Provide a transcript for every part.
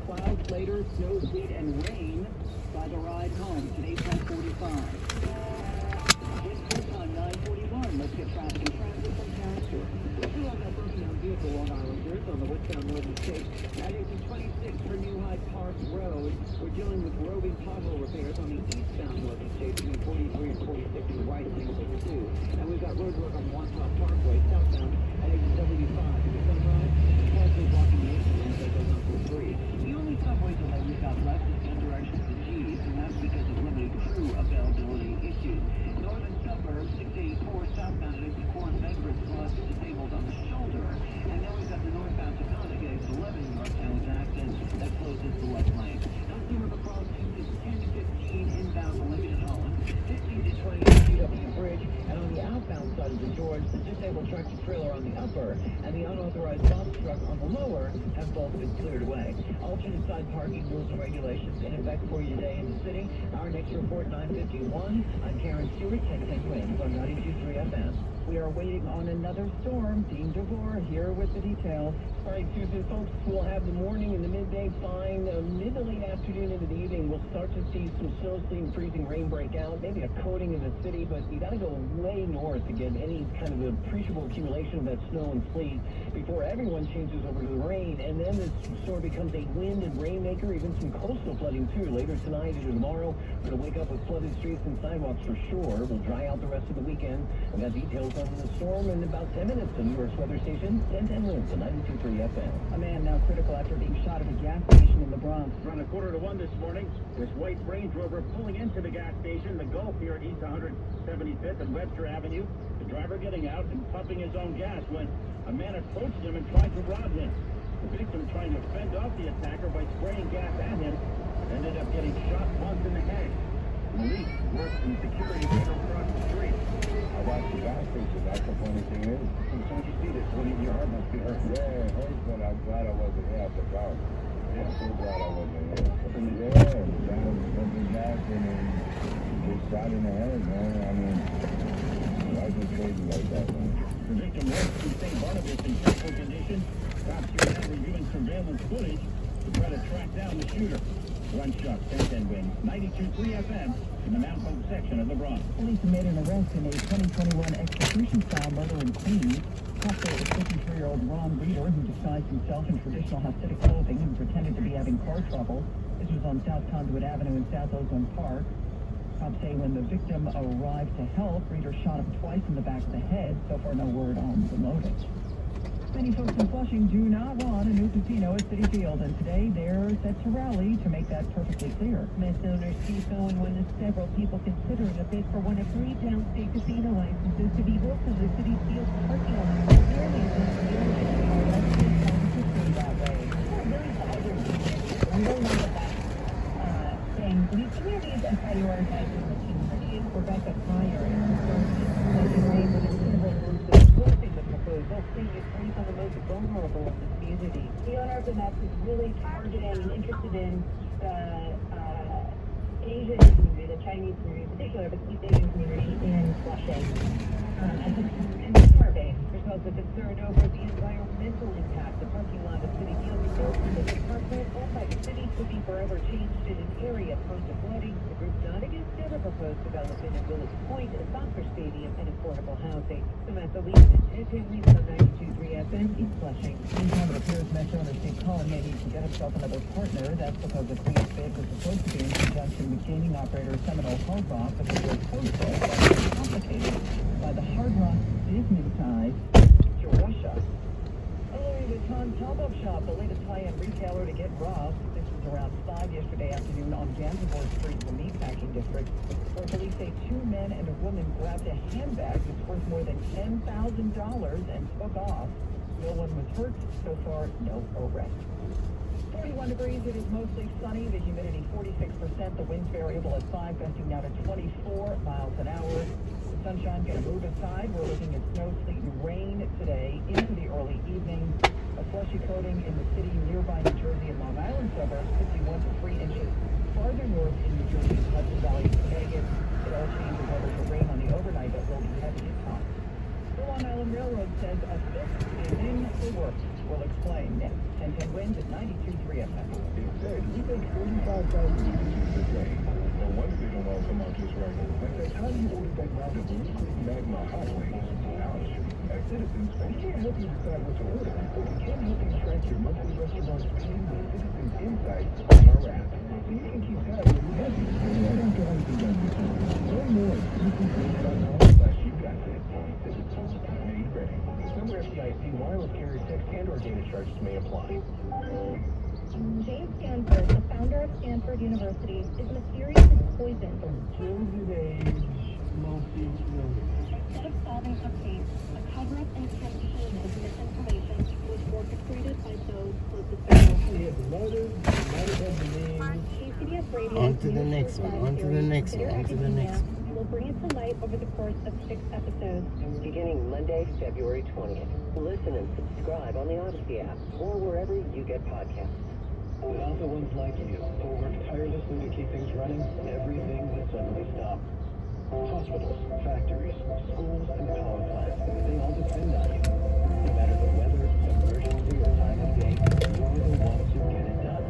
clouds later, snow, sleet, and rain by the ride home. Today's 10:45. It's full time 9:41. Let's get traffic and transit from Karen Stewart. We still have that broken down vehicle on Islanders on the westbound northern state. At exit 26 for New Hyde Park Road. We're dealing with roving pothole repairs on the eastbound northern state between 43 and 46 in the right lane of 2. And we've got road work on Wantagh Parkway southbound at exit 75. In the sunrise, cars are blocking the exit lanes that goes on to 3. The only subway delay we've got left is in direction to G's, and that's because of limited crew availability issues. Northern suburbs 684 southbound at exit Corn Bedford plus disabled on the shoulder. And then we've got the northbound Taconic at exit 11 in Yorktown with an accident that closes the left lane. Now Steamer crossing is 10 to 15 inbound to Lincoln and Holland, 15 to 20 at GW Bridge, and on the outbound side of the George, the disabled tractor trailer on the upper and the unauthorized box truck on the lower have both been cleared away. Alternate side parking rules and regulations in effect for you today in the city. Our next report 9:51. I'm Karen Stewart, 1010 Winds on 92.3 FM. We are waiting on another storm. Dean DeVore here with the details. All right, Susan, folks, we'll have the morning and the midday fine. Mid to late afternoon into the evening, we'll start to see some snow, sleet, and freezing rain break out. Maybe a coating in the city, but you got to go way north to get any kind of appreciable accumulation of that snow and sleet before everyone changes over to the rain. And then this storm becomes a wind and rain maker, even some coastal flooding too. Later tonight into tomorrow, we're going to wake up with flooded streets and sidewalks for sure. We'll dry out the rest of the weekend. We've got details on the storm in about 10 minutes. The New York's weather station, 1010 Winds on 92.3 FM. A man now critical after being shot at a gas station in the Bronx. Around 1:45 this morning, this white Range Rover pulling into the gas station, the Gulf here at East 175th and Webster Avenue. The driver getting out and pumping his own gas when a man approached him and tried to rob him. The victim trying to fend off the attacker by spraying gas at him ended up getting shot once in the head. Police worked in security across the street. I watched the gas station. That's the funny thing is. And so you see this, your heart must be hurt. Yeah, it hurts, but I'm glad I wasn't here at the car. Yeah. I'm so glad I wasn't here. Yeah, that was something gas and then get shot in the head, man. I mean, life is crazy like that, man. The victim was in St. Barnabas in critical condition. Cops here now reviewing surveillance footage to try to track down the shooter. One shot, 1010 Winds, 92.3 FM in the Mount Hope section of the Bronx. Police made an arrest in a 2021 execution-style murder in Queens. Cops say it was 53-year-old Ron Reeder who disguised himself in traditional Hasidic clothing and pretended to be having car trouble. This was on South Conduit Avenue in South Ozone Park. Cops say when the victim arrived to help, Reeder shot him twice in the back of the head. So far, no word on the motive. Many folks in Flushing do not want a new casino at Citi Field, and today they're set to rally to make that perfectly clear. Mets owner Steve Cohen, one of several people considering a bid for one of 3 downstate casino licenses to be built in the Citi Field parking lot. Nearly $1 billion are that way. It's really vibrant. We don't know about saying these communities and prioritizing the communities. Rebecca Pryor is concerned that the several groups that supporting the proposal see it brings on the most vulnerable of the community. The owner of the Mets is really targeting and interested in the Asian community, the Chinese community in particular, but the East Asian community in Flushing. As a consumer base, there's also concern over the environmental impact. The parking lot of Citi Field is built in the department owned by the city could be forever changed in an area prone to flooding. The group's not against ever proposed development in Willets Point, a soccer stadium, and affordable housing. Samantha Lee, 1010 Winds on 92.3 FM, East Flushing. Meantime, it appears Metro owner Steve Cohen may need to get himself another partner. That's because the Queen's bid was supposed to be in conjunction with gaming operator Seminole Hard Rock, but the proposal was complicated by the Hard Rock business ties to Russia. A Louis Vuitton pop-up shop, the latest high-end retailer to get robbed. This was around 5 yesterday afternoon on Gansevoort Street in the meatpacking district, where police say 2 men and a woman grabbed a handbag that's worth more than $10,000 and took off. No one was hurt. So far, no arrests. 41 degrees. It is mostly sunny. The humidity 46%. The winds variable at 5, gusting now to 24 miles an hour. The sunshine going to move aside. We're looking at snow, sleet, and rain today into the early evening. A slushy coating in the city nearby New Jersey and Long Island suburbs, 51 to 3 inches. Farther north in New Jersey's Hudson Valley, Connecticut, it all changes over to rain on the overnight, but will be heavy at times. The Long Island Railroad says a fifth is in the works. We'll explain next. 1010 Winds at 92.3 FM. like 45,000 users a day. And one thing I want to come out just right. Like that time you ordered that round of Liquid Magma Hot Wings. Ouch. As citizens, we can't help you decide what to order, but we can help you track your monthly restaurant's paying with Citizens Insights on our app. So you can keep track of your budget. And I don't care anything else you do. Learn more at citizensbank.com/YouGotThis. Citizens, made ready. Member FDIC wireless carrier text and/or data charges may apply. James Stanford, the founder of Stanford University, is mysteriously poisoned. Gilded age, multi-million. Instead of solving a case, a cover-up and campaign of misinformation was orchestrated by those closest to him. He had the motive, might have had the name. KCBS Radio. On to the next one, on to the next one, on to the next one. We'll bring it to light over the course of 6 episodes. Beginning Monday, February 20th. Listen and subscribe on the Odyssey app or wherever you get podcasts. Without the ones like you, who work tirelessly to keep things running, everything would suddenly stop. Hospitals, factories, schools, and power plants, they all depend on you. No matter the weather, emergency, or time of day, you're the ones who get it done.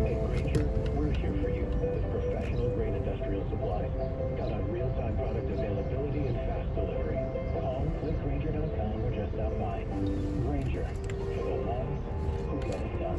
At Granger, we're here for you with professional-grade industrial supplies. Count on real-time product availability and fast delivery. Call clickgranger.com or just stop by. Granger, for the ones who get it done.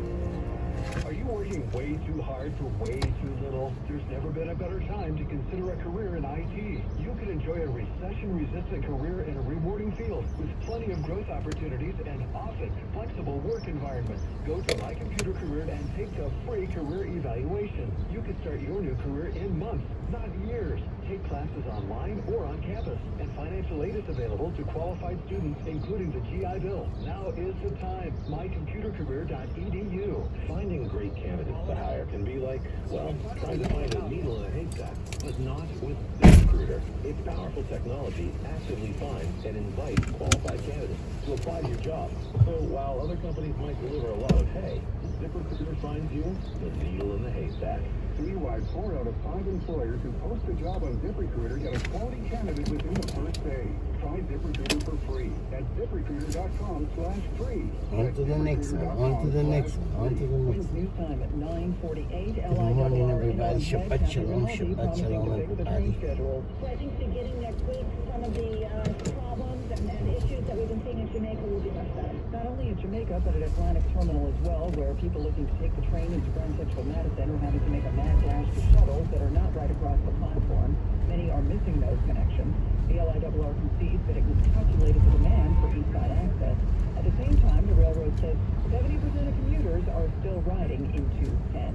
Are you working way too hard for way too little? There's never been a better time to consider a career in IT. You can enjoy a recession-resistant career in a rewarding field with plenty of growth opportunities and often flexible work environments. Go to My Computer Career and take the free career evaluation. You can start your new career in months, not years. Take classes online or on campus, and financial aid is available to qualified students, including the GI Bill. Now is the time. mycomputercareer.edu. Finding great candidates to hire can be like, well, trying to find a needle in a haystack, but not with ZipRecruiter. Its powerful technology actively finds and invites qualified candidates to apply to your job. So while other companies might deliver a lot of hay, ZipRecruiter finds you the needle in the haystack. Citywide, 4 out of 5 employers who post a job on ZipRecruiter get a quality candidate within the first day. Try ZipRecruiter for free at ZipRecruiter.com/free. On to the next one, on to the next one, on to the next one. News time at 9:48. Good morning, everybody. Shabbat shalom, Shabbat shalom, everybody. So I think beginning next week, some of the problems and issues that we've been seeing in Jamaica will be much better. Not only in Jamaica, but at Atlantic Terminal as well, where people looking to take the train into Grand Central Madison are having to make a mad dash to shuttles that are not right across the platform. Many are missing those connections. The LIRR concedes that it was calculated for demand for east side access. At the same time, the railroad says 70% of commuters are still riding into 10.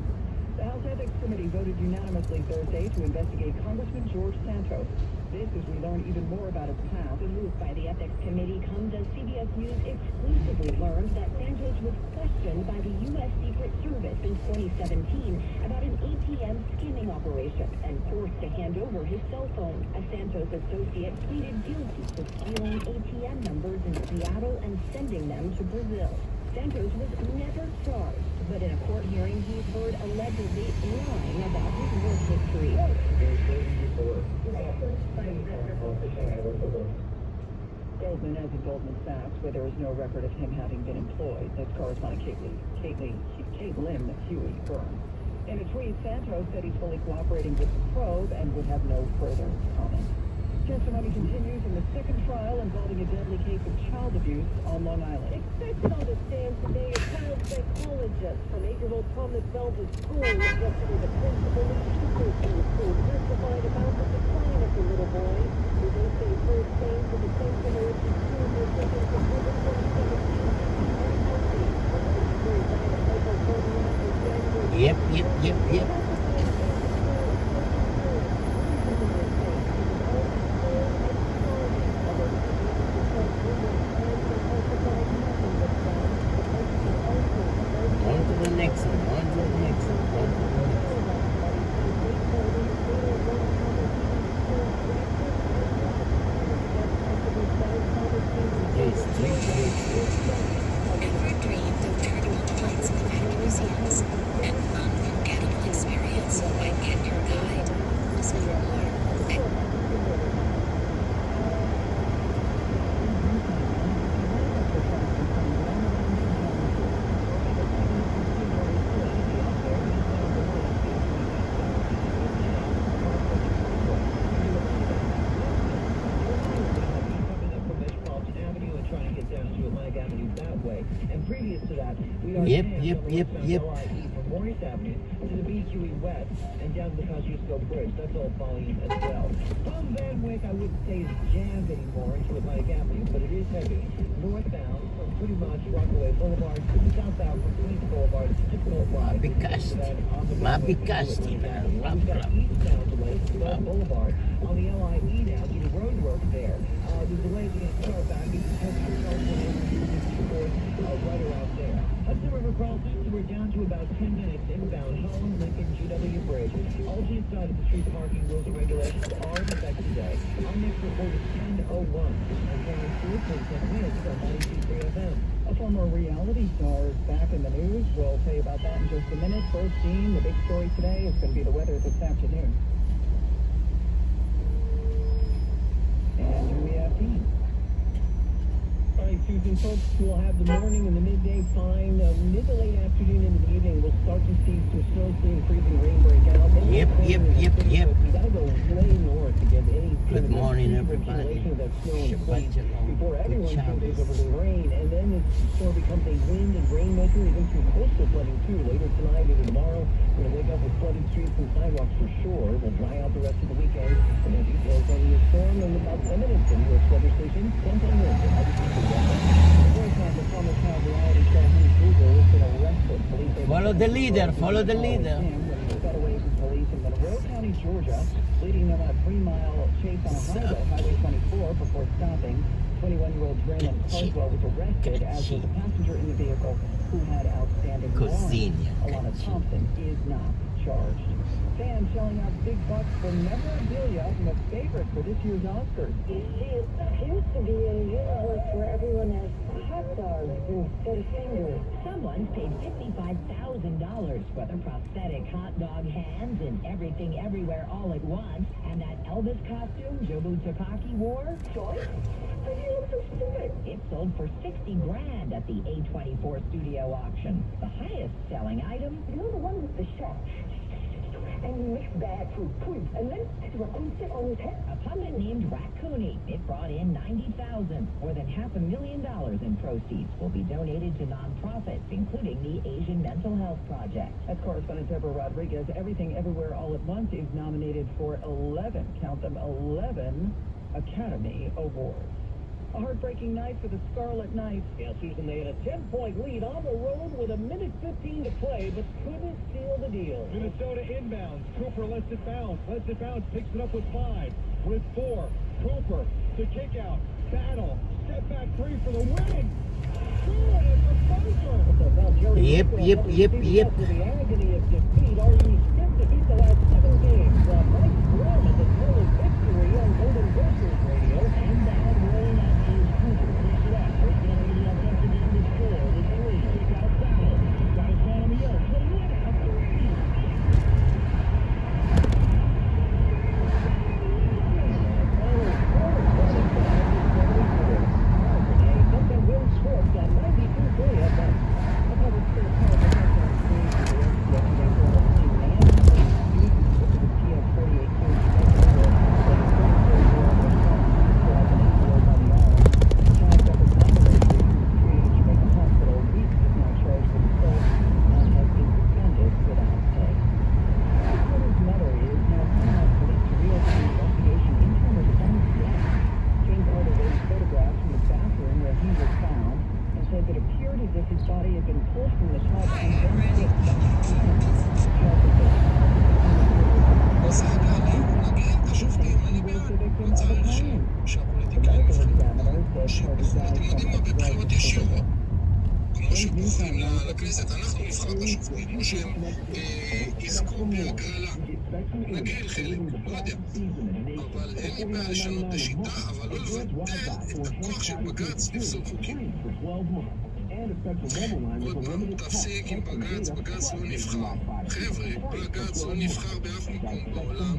The House Ethics Committee voted unanimously Thursday to investigate Congressman George Santos. This as we learn even more about his past. The move by the Ethics Committee comes as CBS News exclusively learned that Santos was questioned by the U.S. Secret Service in 2017 about an ATM skimming operation and forced to hand over his cell phone. A Santos associate pleaded guilty to stealing ATM numbers in Seattle and sending them to Brazil. Santos was never charged, but in a court hearing, he's heard allegedly lying about his work history. Goldman, as in Goldman Sachs, where there is no record of him having been employed. That's correspondent Caitlin Huey Burns. In a tweet, Santos said he's fully cooperating with the probe and would have no further comment. Testimony continues in the second trial involving a deadly case of child abuse on Long Island. Expected on the stand today, a child psychologist from 8-year-old Thomas Velda's school. Yesterday, the principal and teachers in the school testified about the decline of the little boy, who they say first came to the St. Generation School District in September 2017. Yep. Ever dreamed of turning on lights in the Vatican museums? An unforgettable experience. Yep. From Morris Avenue to the BQE West and down to the Kosciuszko Bridge. That's all volume as well. From Van Wyck, I wouldn't say it's jammed anymore into Atlantic Avenue, but it is heavy. Northbound from pretty much Rockaway Boulevard to the southbound from Queens Boulevard. It's a difficult ride. Mabikast. Eastbound delay to Love Boulevard. On the LIE now due to road work there. The delay to get car back into right around there. Hudson River crossings, we're down to about 10 minutes inbound. Holland, Lincoln, GW Bridge. Alternate side of the street parking rules and regulations are in effect today. Our next report is 10:01. I'm carrying through for 10 minutes on 92.3 FM. A former reality star is back in the news. We'll tell you about that in just a minute. First, Dean, the big story today is going to be the weather this afternoon. And here we have Dean. All right, Susan, folks, we'll have the morning and the midday fine. Mid to late afternoon into the evening, we'll start to see some snow, sleet, freezing rain break out. Yep. We gotta go way north to get any Good morning, everybody. of that snow and Shabbat sleet shalom. before everyone Good changes Shabbos. over the rain. And then this storm becomes a wind and rain maker, even through coastal flooding too. Later tonight into tomorrow, we're gonna wake up with flooded streets and sidewalks for sure. We'll dry out the rest of the weekend. And then details on the storm in about 10 minutes from U.S. Weather Station, 10 minutes. Follow the leader. Got away from police in Monroe County, Georgia, leading them on a 3-mile chase on a highway 24 before stopping. 21-year-old Brandon Cardwell was arrested, as was a passenger in the vehicle who had outstanding warrants. Alana Thompson is not charged. Fans shelling out big bucks for memorabilia from a favorite for this year's Oscars. You see, it appears to be a universe where everyone has hot dogs instead of fingers. Someone's paid $55,000 for the prosthetic hot dog hands and everything everywhere all at once, and that Elvis costume Jobu Takaki wore. Joyce? But you look so stupid. It sold for $60,000 at the A24 studio auction. The highest selling item. You know the one with the chef? And he mixed bad food, and then the raccoon sit on his head. A puppet named Raccoony. It brought in $90,000. More than $500,000 in proceeds will be donated to nonprofits, including the Asian Mental Health Project. That's correspondent Deborah Rodriguez. Everything Everywhere All at Once is nominated for 11, count them, 11 Academy Awards. A heartbreaking night for the Scarlet Knights. Yeah, Susan, they had a 10-point lead on the road with 1:15 to play, but couldn't seal the deal. Minnesota inbounds. Cooper lets it bounce. Picks it up with 5. With 4. Cooper to kick out. Battle. Step back 3 for the win. Good at the buzzer. Yep. With the agony of defeat, already skipped to beat the last 7 games. Mike Graham at the thrill of victory on Golden Groceries Radio. And now rolling up is Commuter. Push it up. First down into the offensive end is 4. The 3. Kick out Battle. Got his man on the yard. Put him in out 3. לכנסת, אנחנו נבחר בשופטים, או שהם יזכו בהגרלה. נגריל חלק, לא יודע. אבל אין לי בעיה לשנות את השיטה, אבל לא לבטל את הכוח של בג"ץ לפסול חוקים. עוד פעם, תפסיק עם בג"ץ, בג"ץ לא נבחר. חבר'ה, בג"ץ לא נבחר באף מקום בעולם,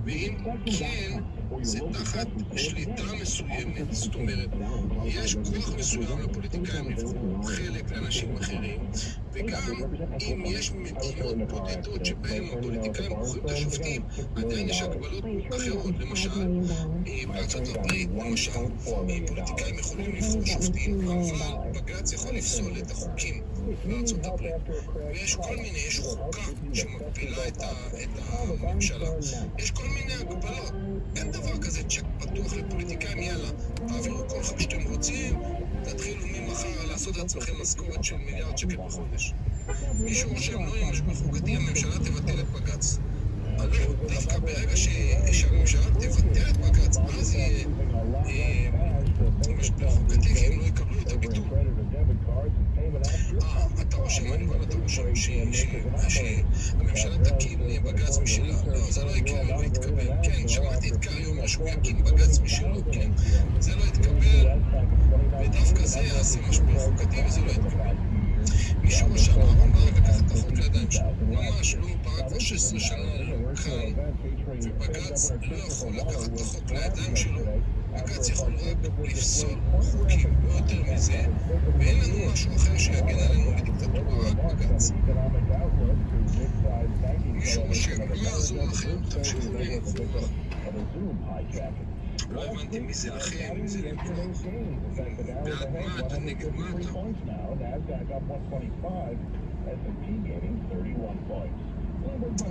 ואם כן, זה תחת שליטה מסוימת. זאת אומרת, יש כוח מסוים לפוליטיקאים לבחור חלק לאנשים אחרים, וגם אם יש מדינות בודדות שבהן הפוליטיקאים בוחרים את השופטים, עדיין יש הגבלות אחרות. למשל, בארצות הברית, למשל, פוליטיקאים יכולים לבחור שופטים, אבל בג"ץ יכול לפסול את החוקים בארצות הברית. ויש כל מיני, יש חוקה שמגבילה את הממשלה. יש כל מיני הגבלות. אין דבר כזה צ'ק פתוח לפוליטיקאים, יאללה, תעבירו כל חוק שאתם רוצים, תתחילו ממחר לעשות לעצמכם משכורת של מיליארד שקל בחודש. מישהו רושם לא יהיה משבר חוקתי, הממשלה תבטל את בג"ץ. דווקא ברגע שהממשלה תבטל את בג"ץ, אז יהיה משבר חוקתי, כי הם לא יקבלו את הביטול. אתה רושם, אני כבר אתה רושם שהממשלה תקים בג"ץ משלה. לא, זה לא יקרה, לא יתקבל. כן, שמעתי את קרי אומר שהוא יקים בג"ץ משלו, כן. זה לא יתקבל, ודווקא זה יעשה משבר חוקתי וזה לא יתקבל. מישהו רשם, אהרון ברק לקח את החוק לידיים שלו. ממש לא, ברק כבר 16 שנה כאן, ובג"ץ לא יכול לקחת את החוק לידיים שלו. בג"ץ יכול רק לפסול חוקים, לא יותר מזה, ואין לנו משהו אחר שיגן עלינו מדיקטטורה, רק בג"ץ. מישהו רושם, לא יעזור לכם, תמשיכו לנצוח. לא הבנתי מי זה לכם, מי זה לנצוח. בעד מה אתה, נגד מה אתה?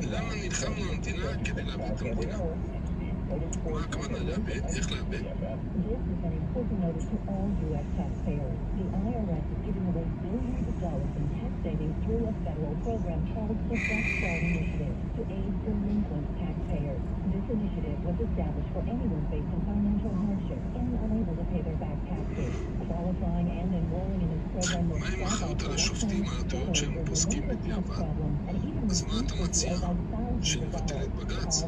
למה נלחמנו למדינה כדי לאבד את המדינה? מה הכוונה לאבד? איך לאבד? מה עם האחריות על השופטים, על הטעויות שהם פוסקים בדיעבד? אז מה אתה מציע? שנבטל את בג"ץ?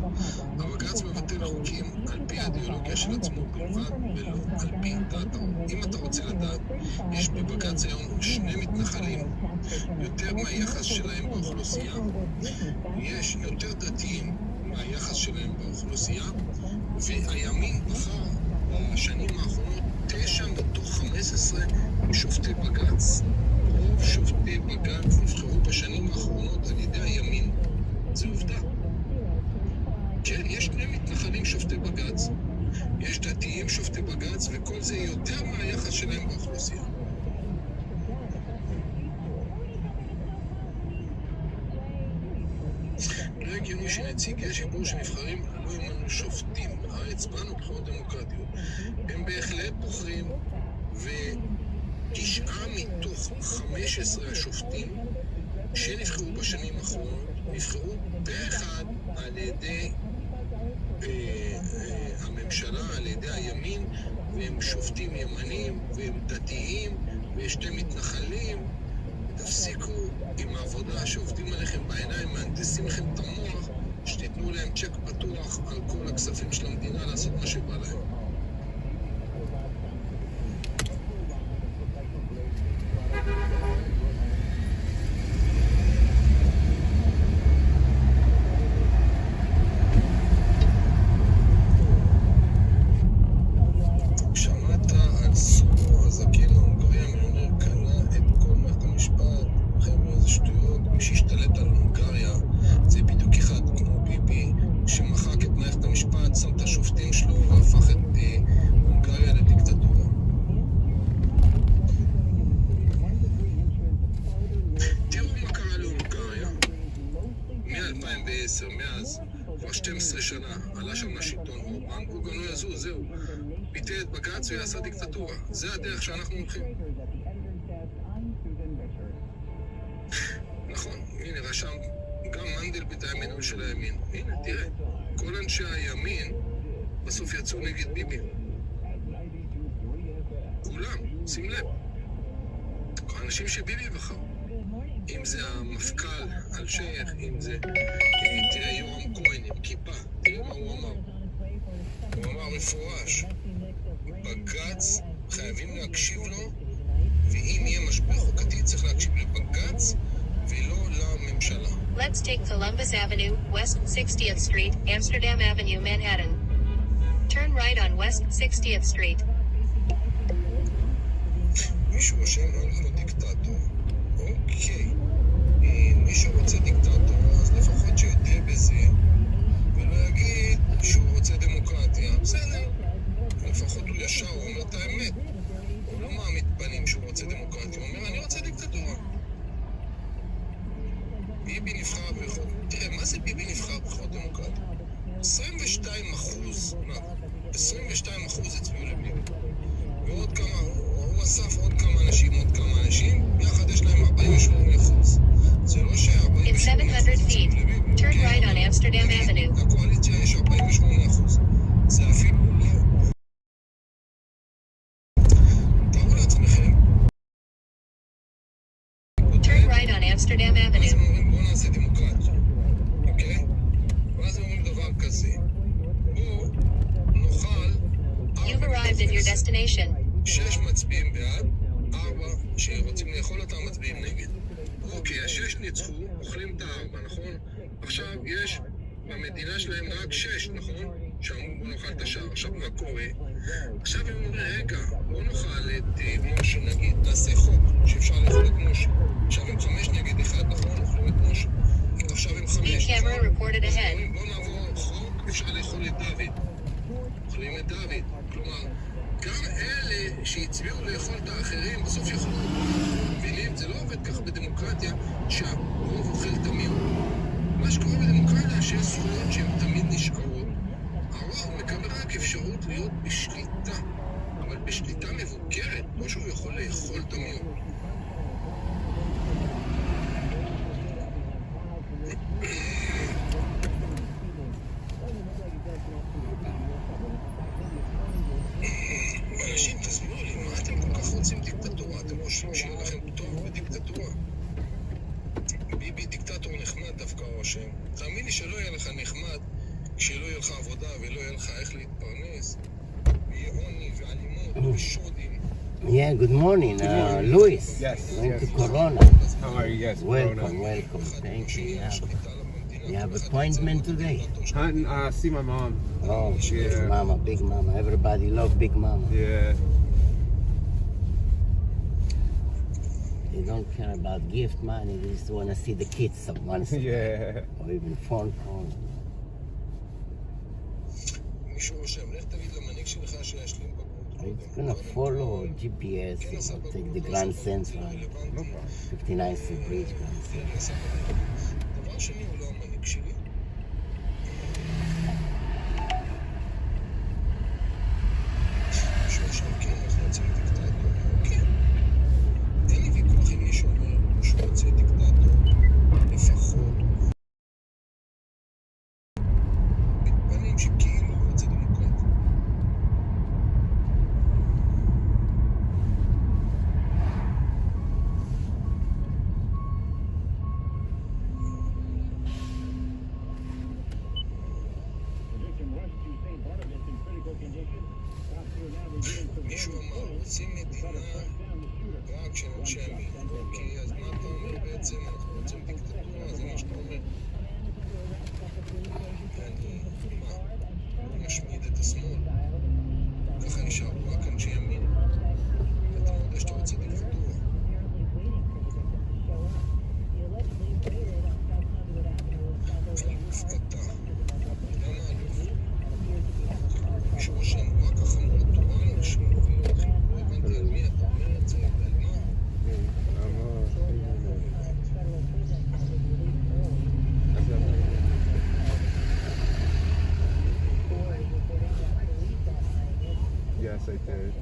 הבג"ץ מבטל חוקים על פי האידיאולוגיה של עצמו בלבד ולא על פי דעתו. אם אתה רוצה לדעת, יש בבג"ץ היום 2 מתנחלים, יותר מהיחס שלהם באוכלוסייה, יש יותר דתיים מהיחס שלהם באוכלוסייה, והימין בחר בשנים האחרונות 9 מתוך 15 שופטי בג"ץ. רוב שופטי בג"ץ נבחרו בשנים האחרונות על ידי הימין. זה עובדה. כן, יש 2 מתנחלים שופטי בג"ץ, יש דתיים שופטי בג"ץ, וכל זה יותר מהיחס שלהם באוכלוסייה. לא הגיוני שנציגי הציבור שנבחרים לא ימנו שופטים. הרי הצבענו בחירות דמוקרטיות. הם בהחלט בוחרים, ו9 מתוך 15 השופטים שנבחרו בשנים האחרונות נבחרו באחד על ידי הממשלה, על ידי הימין, והם שופטים ימנים, והם דתיים, ויש 2 מתנחלים. תפסיקו עם העבודה שעובדים עליכם בעיניים, מהנדסים לכם את המוח, שתיתנו להם צ'ק פתוח על כל הכספים של המדינה לעשות מה שבא להם. מאז כבר 12 שנה עלה שם לשלטון אורבן, הוא גם לא יזוז, זהו. ביטל את בג"ץ ויעשה דיקטטורה. זה הדרך שאנחנו הולכים. נכון, הנה רשם, גם מנדלבליט היה מינוי של הימין. הנה, תראה, כל אנשי הימין בסוף יצאו נגד ביבי. כולם, שים לב. האנשים שביבי בחר. אם זה המפכ"ל, אלשיך, אם זה... תראה יורם כהן עם כיפה, תראה מה הוא אמר. הוא אמר מפורש, בג"ץ חייבים להקשיב לו, ואם יהיה משבר חוקתי צריך להקשיב לבג"ץ ולא לממשלה. Let's take Columbus Avenue, West 60th Street, Amsterdam Avenue, Manhattan. Turn right on West 60th Street. מישהו רושם אנחנו דיקטטור. אוקיי. מי שרוצה דיקטטור, אז לפחות שיודע בזה, ולא יגיד שהוא רוצה דמוקרטיה. בסדר. לפחות הוא ישר, הוא אומר את האמת. הוא לא מעמיד פנים שהוא רוצה דמוקרטיה. הוא אומר, אני רוצה דיקטטורה. נבחר בבחירות... תראה, מה זה ביבי נבחר בבחירות דמוקרטיות? 22% הצביעו לביבי. ועוד כמה, הוא אסף עוד כמה אנשים, יחד יש להם 48%. זה לא In 700 feet, turn right on Amsterdam Avenue. לקואליציה יש 48%. זה אפילו לא... תראו לעצמכם. Turn right on Amsterdam אז Avenue. הם אומרים, בוא נעשה דמוקרטיה. אוקיי? ואז הם אומרים דבר כזה. בוא נוכל... You've arrived at your destination. 6 מצביעים בעד, 4 שרוצים לאכול אותם מצביעים נגד. אוקיי, ה6 ניצחו, אוכלים את ה4, נכון? עכשיו יש במדינה שלהם רק 6, נכון? שאמרו בוא נאכל את השאר. עכשיו מה קורה? עכשיו הם אומרים, רגע, בוא נאכל את משה, נגיד, נעשה חוק שאפשר לאכול את משה. עכשיו הם 5 נגד 1, נכון? אוכלים את משה. עכשיו הם 5, Speed camera reported אז ahead. אומרים, בוא נעבור חוק, אפשר לאכול את דוד. אוכלים את דוד. כלומר, גם אלה שהצביעו לאכול את האחרים, בסוף יכולו. מבינים? זה לא עובד ככה בדמוקרטיה שהרוב אוכל את המיעוט. מה שקורה בדמוקרטיה שיש זכויות שהן תמיד נשארות. הרוב מקבל רק אפשרות להיות בשליטה, אבל בשליטה מבוקרת, לא שהוא יכול לאכול את המיעוט. אנשים, תסבירו לי, מה אתם כל כך רוצים דיקטטורה? אתם חושבים שיהיה לכם טוב בדיקטטורה? ביבי דיקטטור נחמד דווקא או השם. תאמין לי שלא יהיה לך נחמד כשלא יהיה לך עבודה ולא יהיה לך איך להתפרנס. ויהיה עוני ואלימות ושודים. Yeah, good morning, Luis. Yes, Going yes. to Corona. How are you? Yes, Welcome. Thank you. You have appointment today? See my mom. Oh, Yeah. Big mama. Everybody love Big mama. Yeah. They don't care about gift money. They just want to see the kids once in a while. Yeah. Or even phone call. מישהו רושם, לך תגיד למנהיג שלך שישלים בגרות. It's gonna follow GPS. It'll take the Grand Central, 59th Street Bridge, Grand Central. דבר שני, הוא לא המנהיג שלי. מישהו רושם, כן, אנחנו רוצים דיקטטור. כן. אין לי ויכוח עם מישהו אומר שהוא רוצה דיקטטור. לפחות. מתפנים שכאילו הוא רוצה דמוקרטיה. מישהו אמר, רוצים מדינה רק של אנשי ימין. אוקיי, אז מה אתה אומר בעצם? אנחנו רוצים דיקטטורה, זה מה שאתה אומר. אני משמיד את השמאל. ככה נשארו רק אנשי ימין. ואתה יודע שאתה רוצה דיקטטורה. אלוף אתה. אתה יודע מה אלוף? מישהו רושם, הוא רק החמור התורן, שהוא מוביל אותך. לא הבנתי על מי אתה אומר את זה, ועל מה? Yes, I did.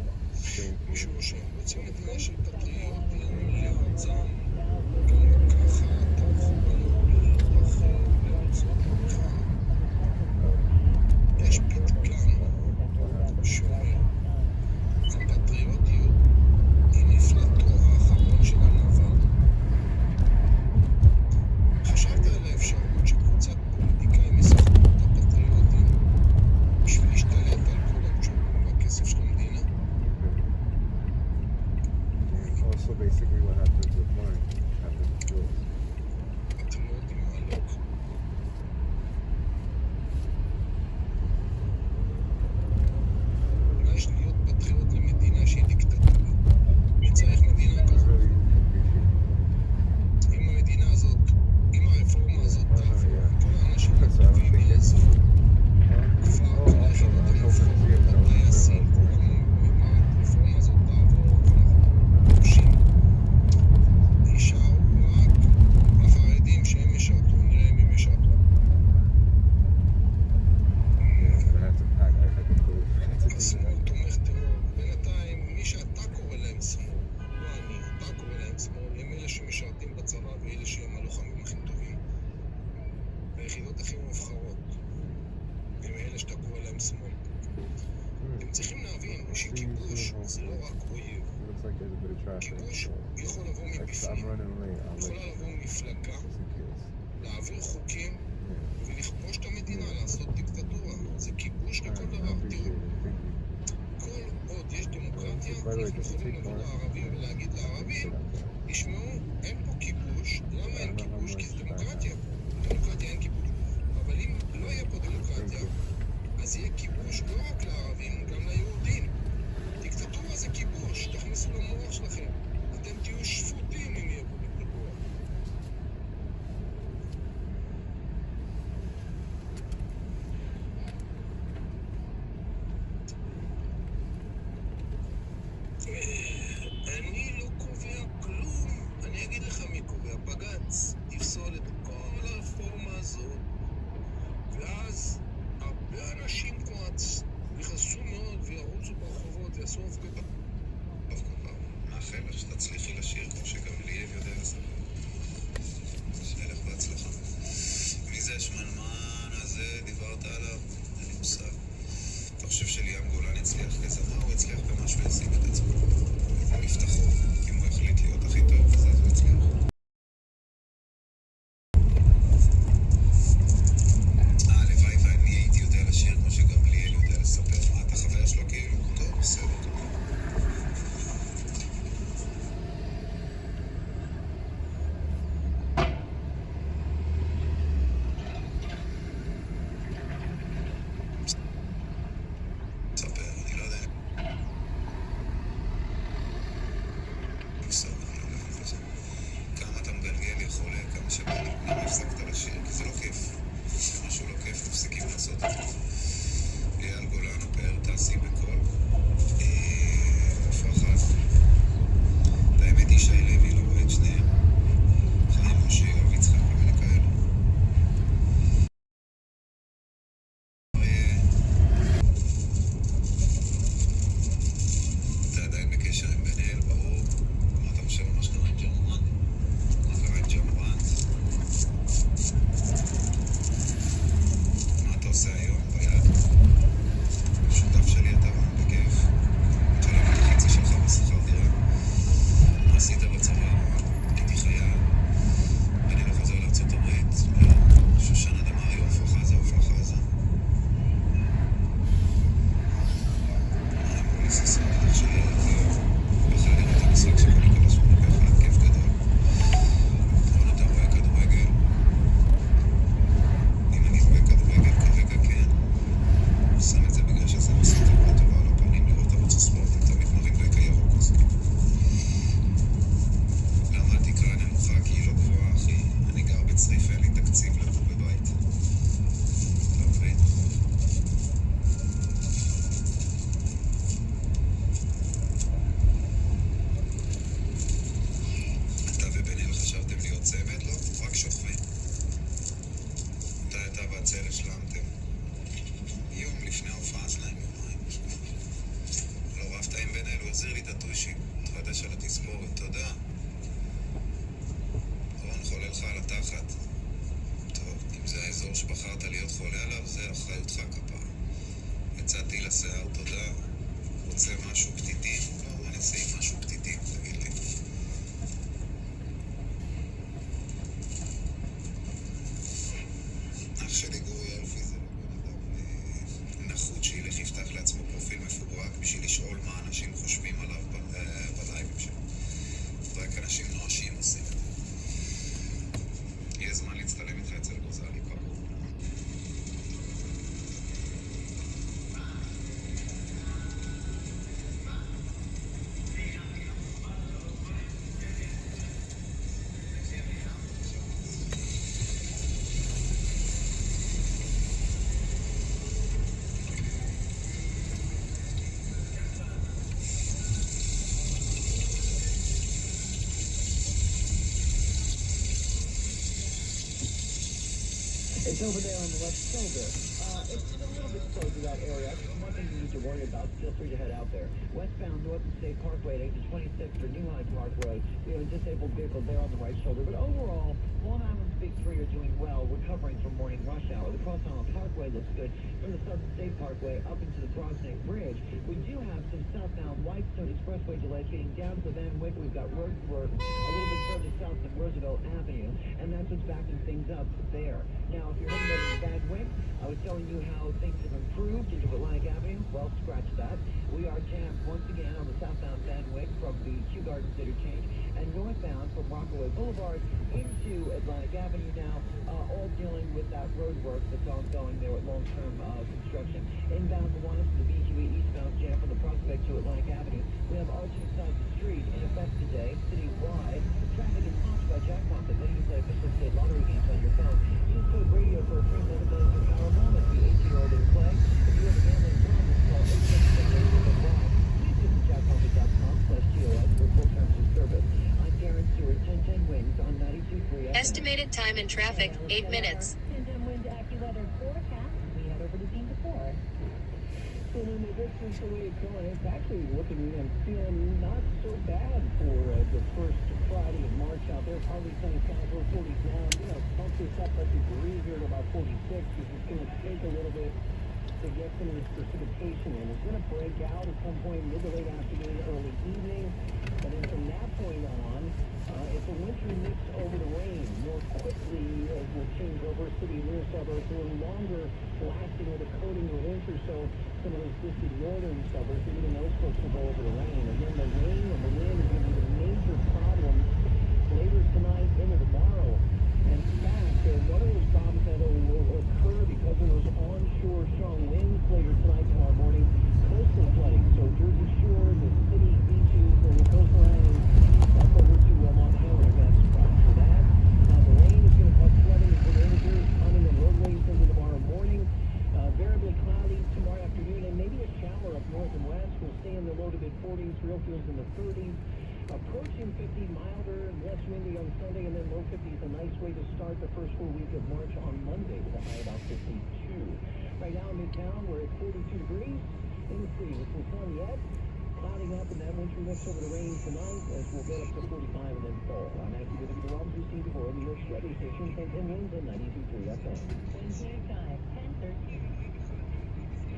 מישהו רושם, רוצים מדינה של פטריוטים, לארצם, גם ככה תלכו בנו להתרחב לארצות מוכר. יש פתגם שאומר, הפטריוטיות היא מפלטו האחרון של הנבל. חשבת על האפשרות שקבוצת פוליטיקאים ישחקו את הפטריוטים בשביל להשתלט על כל הג'ובים והכסף של המדינה? Also, basically, what happens with mine happens with yours. היחידות הכי מובחרות. הם אלה שתקעו עליהם שמאל. אתם צריכים להבין שכיבוש זה לא רק אויב. כיבוש יכול לבוא מבפנים, יכולה לבוא מפלגה, להעביר חוקים ולכבוש את המדינה, לעשות דיקטטורה. זה כיבוש לכל דבר. תראו, כל עוד יש דמוקרטיה, אנחנו יכולים לבוא לערבים ולהגיד לערבים, תשמעו, אין פה כיבוש. למה אין כיבוש? כי זה דמוקרטיה. דמוקרטיה אין כיבוש. אבל אם לא יהיה פה דמוקרטיה, אז יהיה כיבוש לא רק לערבים, גם ליהודים. דיקטטורה זה כיבוש, תכניסו למוח שלכם. אתם תהיו שפוטים אם יהיה פה דיקטטורה. אני לא קובע כלום. אני אגיד לך מי קובע. בג"ץ יפסול את כל הרפורמה הזאת, ואז הרבה אנשים כמו יכעסו מאוד וירוצו ברחובות ויעשו הפגנה. מאחל לך שתצליחי לשיר כמו שגמליאל יודע לספר. שיהיה לך בהצלחה. מי זה השמנמן הזה דיברת עליו? אין לי מושג. אתה חושב שליאם גולן הצליח כזמר או הצליח במשהו להשיג את עצמו? זה מבטחו. אם הוא החליט להיות הכי טוב, אז הוא הצליח. It's over there on the left shoulder. It's a little bit slow through that area. Nothing you need to worry about. Feel free to head out there. Westbound North and State Parkway at exit 26 for New High Park Road. We have a disabled vehicle there on the right shoulder. But overall, Long Island's Big Three are doing well, recovering from morning morning rush hour. The Cross Island Parkway looks good from the Southern State Parkway up into the Cross Neck Bridge. We do have some southbound Whitestone Expressway delays getting down to the Van Wyck. We've got road work a little bit further south than Roosevelt Avenue, and that's what's backing things up there. Now, if you're heading over to Van Wyck, I was telling you how things have improved into Atlantic Avenue. Well, scratch that. We are jammed once again on the southbound Van Wyck from the Kew Gardens interchange and northbound from Rockaway Boulevard into Atlantic Avenue now, all dealing with that road work that's ongoing there with long-term construction. Inbound Milwaukee to the BQE eastbound jam from the Prospect to Atlantic Avenue. We have arching side of the street in effect today, citywide. Traffic is watched by jackpots that letting you play official state lottery games on your phone. Use code radio for a free $7 per Powerball. Must be 18-year-old and play. If you have a gambling problem, call 866-888-WILD. Please visit jackpocket.com/GOS for full terms of service. I'm Darren Stewart, 1010 Wings on 92.3 FM. Estimated time in traffic, 8 minutes. 1010 Wind AccuWeather forecast. We head over to Team 4. So in the distance, the way it's going, it's actually looking and feeling not so bad for the first Friday of March out there. Partly sunny skies, low 40s now. I'm going to bump this up a degree here to about 46 because it's going to take a little bit to get some of this precipitation in. It's going to break out at some point mid to late afternoon, early evening. And then from that point on, it's a wintry mix over the rain. More quickly will change over city near suburbs, a little longer lasting with a coating of winter. So some of those distant northern suburbs, even those folks will go over the rain. And then the rain and the wind is going to be the major problem later tonight into tomorrow. In fact, one of those problems that will occur because of those onshore strong winds later tonight, tomorrow morning, coastal flooding. So Jersey Shore, the city, beaches, and the coastline, up over to Long Island, that's for that. The rain is going to cause flooding for the images coming on roadways into tomorrow morning. Variably cloudy tomorrow afternoon, and maybe a shower up north and west. We'll stay in the low to mid 40s, real feels in the 30s. Approaching 50, milder and less windy on Sunday, and then low 50s. A nice way to start the first full week of March on Monday with a high about 52. Right now in Midtown, we're at 42 degrees. In the city, with some sun yet. Clouding up in that wintry mix over the rain tonight as we'll get up to 45 and then fall. I'm AccuWeather with the Robins who seem to go over your radio station, 1010 Winds and 92.3 FM. Wednesday time, 10:13.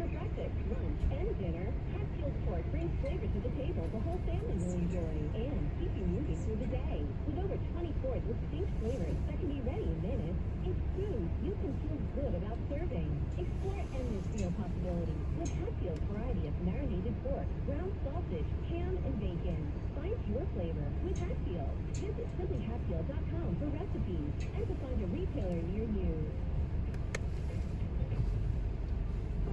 For breakfast, lunch, and dinner, Hatfield Pork brings flavor to the table the whole family will enjoy and keep you moving through the day. With over 24 distinct flavors that can be ready in minutes, it's food you can feel good about serving. Explore endless meal possibilities with Hatfield's variety of marinated pork, ground sausage, ham, and bacon. Find your flavor with Hatfield. Visit simplyhatfield.com for recipes and to find a retailer near you.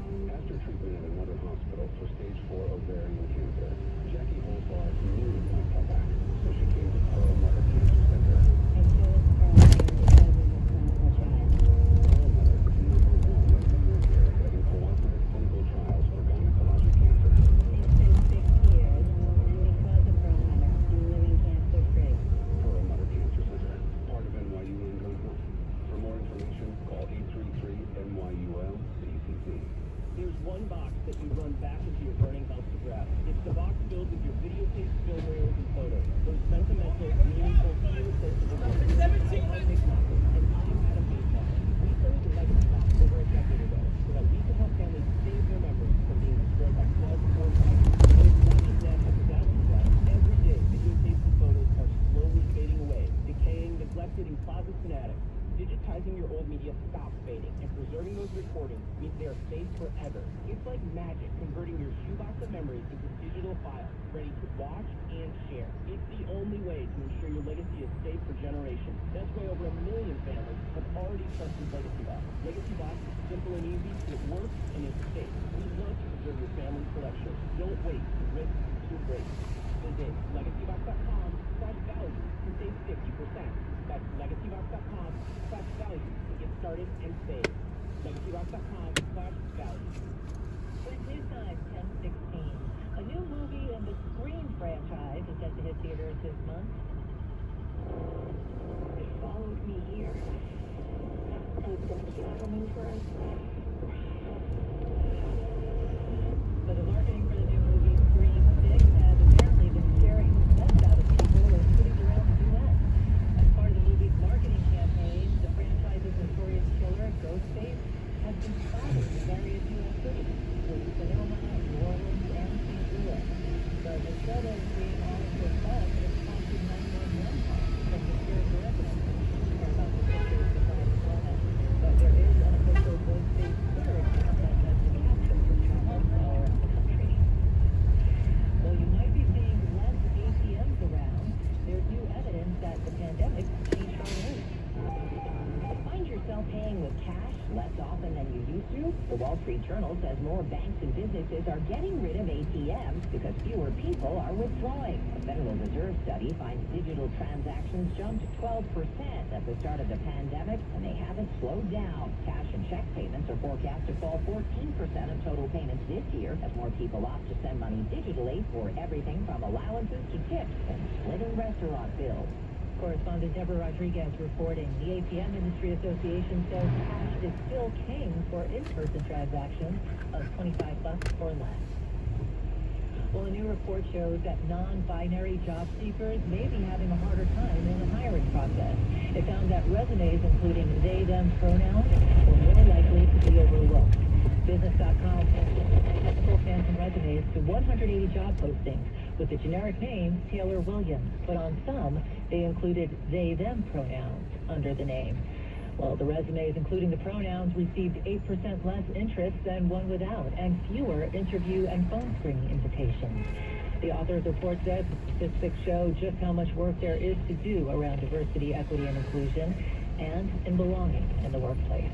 After treatment at another hospital for stage 4 ovarian cancer, Jackie Holzar knew it might come back, so she came to Pearl Mother Cancer Center. I chose Pearl because of the clinical trial. Pearl Mother is the #1 Western care setting cooperative clinical trials for gynecologic cancer. It's been 6 years, and because of Pearl Mother, I'm living cancer-free. Pearl Mother Cancer Center, part of NYU Langone. For more information, call 833-NYUL-CCC. Here's one box that you run back into your burning house to grab. It's the box filled with your videotapes, film reels, and photos. Those sentimental, meaningful, irreplaceable moments. I'm Nick Malcolm, and I'm Adam Baseball. We started the Legacy Box over a decade ago so that we could help families save their memories from being destroyed by floods or fire. But it's not just that at the Thousand Club. Every day, videotapes and photos are slowly fading away, decaying, neglected, in closets and attics. Digitizing your old media stops fading, and preserving those recordings means they are safe forever. It's like magic, converting your shoebox of memories into digital files, ready to watch and share. It's the only way to ensure your legacy is safe for generations. That's why over 1 million families have already trusted Legacy Box. Legacy Box is simple and easy, it works, and it's safe. We want to preserve your family's collection. Don't wait, risk to break. Visit legacybox.com/value to save 50%. That's legacybox.com/value to get started and save. legacybox.com/value. With news time, 10:16. A new movie in the Scream franchise is set to hit theaters this month. It followed me here. It's coming for us. But the marketing for the new movie, Scream 6, has apparently been scaring the best out of people in cities around the U.S. As part of the movie's marketing campaign, the franchise's notorious killer, ghost has been spotted in various U.S. cities, including Sonoma, New Orleans, and St. Louis. But instead of being all into a bus, it's prompted 911 calls from the scared residents care about the pictures of Florida. But there is an official voice-based surge that has been captured from travelers all around the country. Well, you might be seeing less ATMs around. There's new evidence that the pandemic changed our ways. Find yourself paying with cash less often than you used to? The Wall Street Journal says more banks and businesses are getting rid of ATMs because fewer people are withdrawing. A Federal Reserve study finds digital transactions jumped 12% at the start of the pandemic, and they haven't slowed down. Cash and check payments are forecast to fall 14% of total payments this year as more people opt to send money digitally for everything from allowances to tips and splitting restaurant bills. Correspondent Deborah Rodriguez reporting. The ATM Industry Association says cash is still king for in-person transactions of $25 or less. Well, a new report shows that non-binary job seekers may be having a harder time in the hiring process. It found that resumes including they, them pronouns were more likely to be overlooked. Business.com posted technical phantom resumes to 180 job postings with the generic name Taylor Williams, but on some, they included they, them pronouns under the name. Well, the resumes, including the pronouns, received 8% less interest than one without, and fewer interview and phone screening invitations. The author's report says statistics show just how much work there is to do around diversity, equity, and inclusion, and in belonging in the workplace.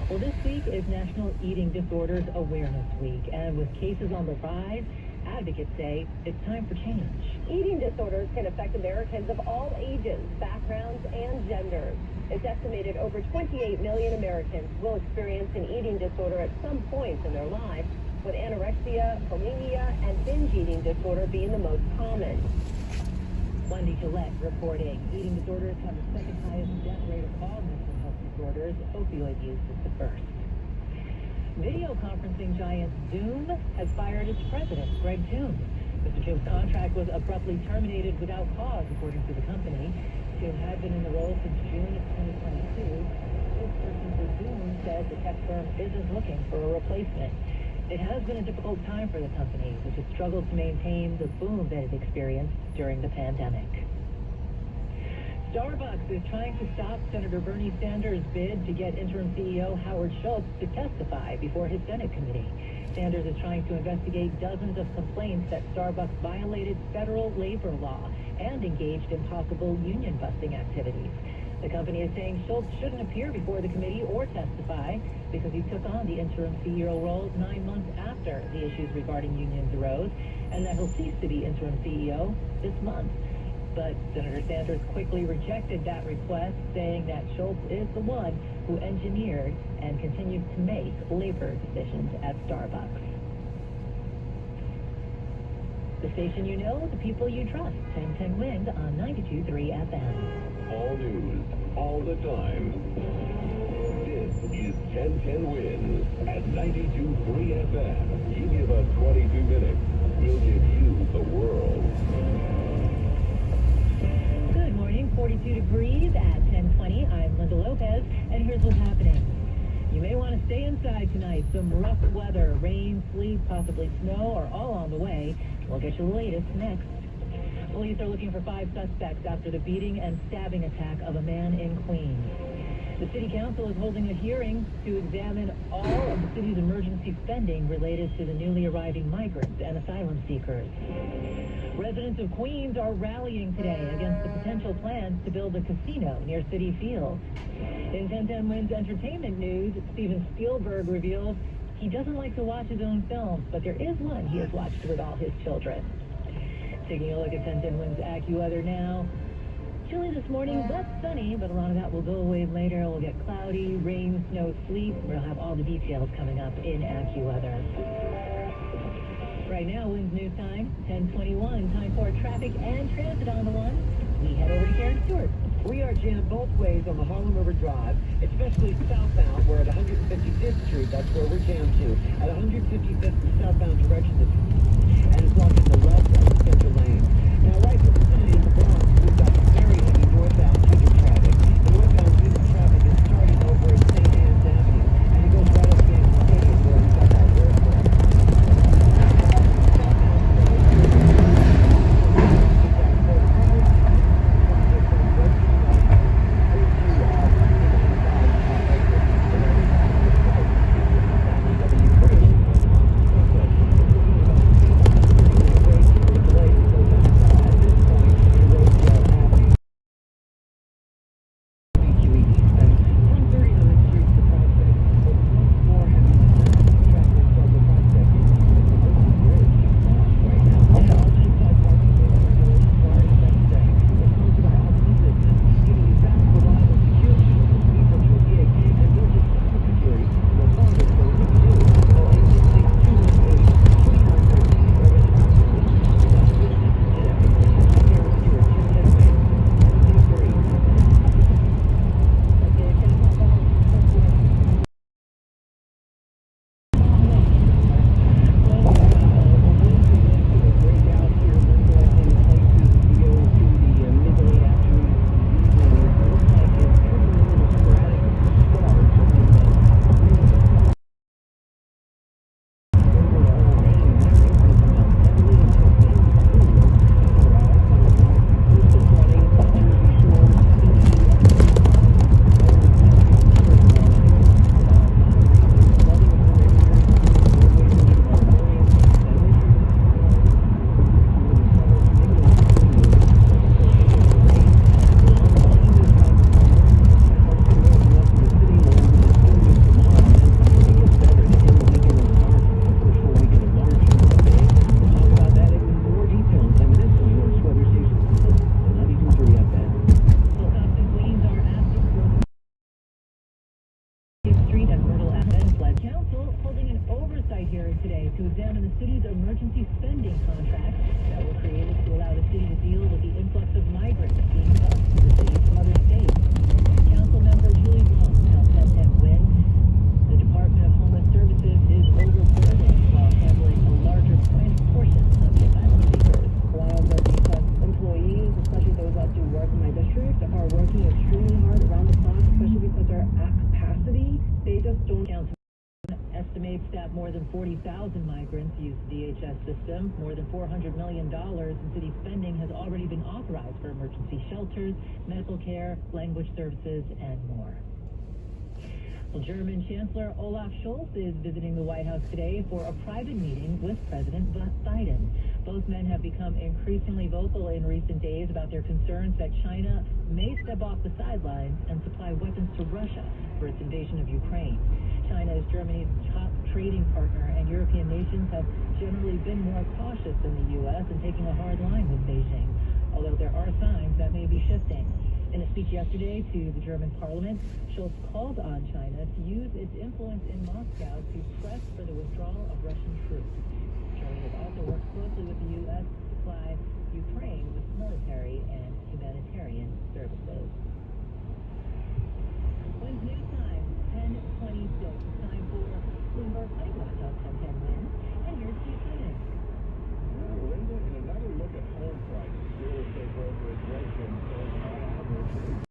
Well, this week is National Eating Disorders Awareness Week, and with cases on the rise, advocates say it's time for change. Eating disorders can affect Americans of all ages, backgrounds, and genders. It's estimated over 28 million Americans will experience an eating disorder at some point in their lives, with anorexia, bulimia, and binge eating disorder being the most common. Wendy Gillette reporting. Eating disorders have the second highest death rate of all mental health disorders. Opioid use is the first. Video conferencing giant Zoom has fired its president, Greg Toon. Mr. Toon's contract was abruptly terminated without cause, according to the company. Toon had been in the role since June of 2022. This person for Zoom said the tech firm isn't looking for a replacement. It has been a difficult time for the company, which has struggled to maintain the boom that it experienced during the pandemic. Starbucks is trying to stop Senator Bernie Sanders' bid to get interim CEO Howard Schultz to testify before his Senate committee. Sanders is trying to investigate dozens of complaints that Starbucks violated federal labor law and engaged in possible union-busting activities. The company is saying Schultz shouldn't appear before the committee or testify because he took on the interim CEO role 9 months after the issues regarding unions arose, and that he'll cease to be interim CEO this month. But Senator Sanders quickly rejected that request, saying that Schultz is the one who engineered and continues to make labor decisions at Starbucks. The station you know, the people you trust. 1010 Wind on 92.3 FM. All news, all the time. This is 1010 Wind at 92.3 FM. You give us 22 minutes, we'll give you the world. 42 degrees at 10:20. I'm Linda Lopez, and here's what's happening. You may want to stay inside tonight. Some rough weather, rain, sleet, possibly snow are all on the way. We'll get you the latest next. Police are looking for 5 suspects after the beating and stabbing attack of a man in Queens. The city council is holding a hearing to examine all of the city's emergency spending related to the newly arriving migrants and asylum seekers. Residents of Queens are rallying today against the potential plans to build a casino near Citi Field. In 1010 Wind's entertainment news, Steven Spielberg reveals he doesn't like to watch his own films, but there is one he has watched with all his children. Taking a look at 1010 Wind's AccuWeather now. Chilly this morning, but sunny, but a lot of that will go away later. We'll get cloudy, rain, snow, sleet. We'll have all the details coming up in AccuWeather. Right now, Winds News Time, 10:21. Time for traffic and transit on the one. We head over to Karen Stewart. We are jammed both ways on the Harlem River Drive, especially southbound. We're at 155th Street. That's where we're jammed to. At 155th and southbound direction, and it's blocking the left of the center lane. Now, right for the vicinity of the Bronx, we've got very heavy northbound shooting traffic. The northbound shooting traffic is starting over at St. Anne's Avenue. Council holding an oversight hearing today to examine the city's emergency spending contracts that were created to allow the city to deal with the influx of migrants being bused to the city from other states. Council member Julie Long tells 1010 Win the Department of Homeland Services is overburdened while handling a larger portion of the asylum seekers. While the DHS employees, especially those that do work in my district, are working extremely hard around the clock, especially because they're at capacity, they just don't count. Estimates that more than 40,000 migrants use the DHS system. More than $400 million in city spending has already been authorized for emergency shelters, medical care, language services, and more. Well, German Chancellor Olaf Scholz is visiting the White House today for a private meeting with President Biden. Both men have become increasingly vocal in recent days about their concerns that China may step off the sidelines and supply weapons to Russia for its invasion of Ukraine. China is Germany's top trading partner, and European nations have generally been more cautious than the U.S. in taking a hard line with Beijing, although there are signs that may be shifting. In a speech yesterday to the German parliament, Scholz called on China to use its influence in Moscow to press for the withdrawal of Russian troops. Germany has also worked closely with the U.S. to supply Ukraine with military and humanitarian services. When's news time? 10:26. Time for Bloomberg Money Watch on 1010 Win. And here's Steve Finnan. Linda, in another look at home prices, real estate brokerage Redfin says on average,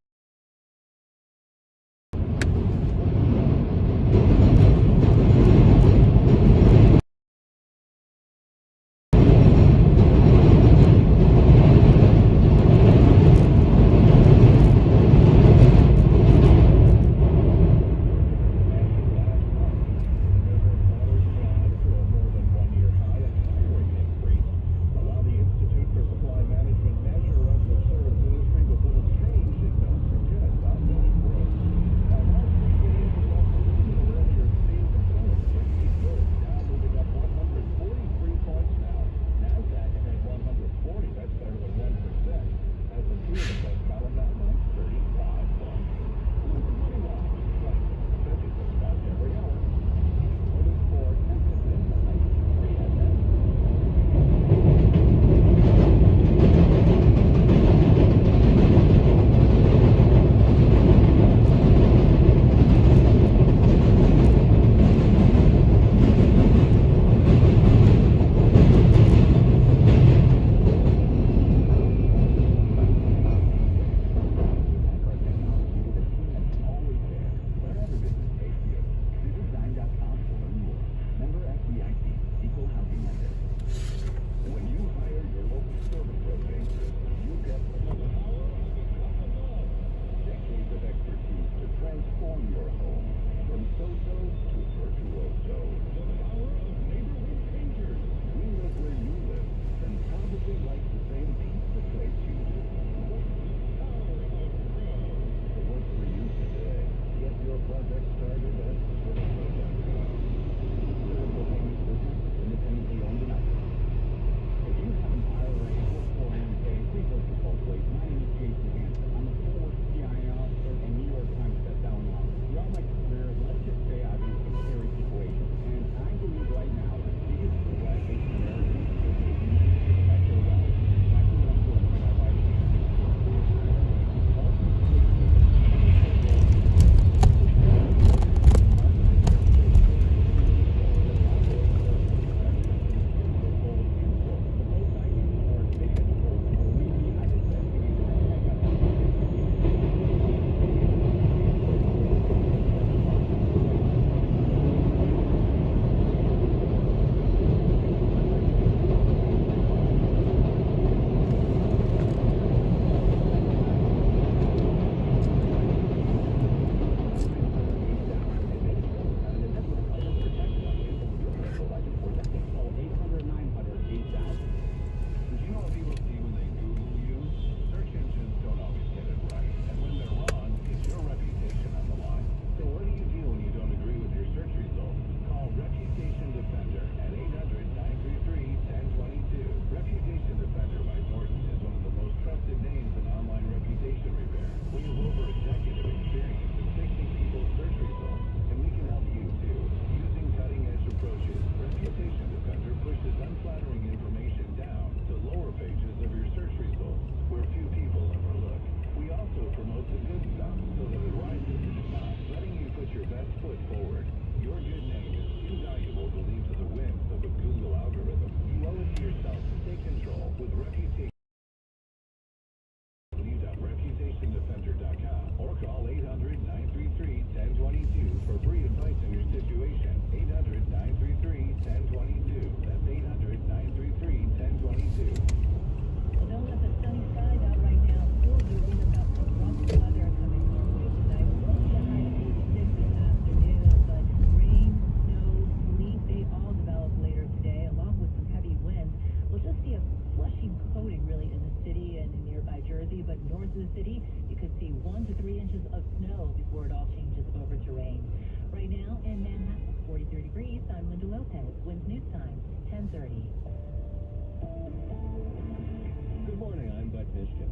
Michigan.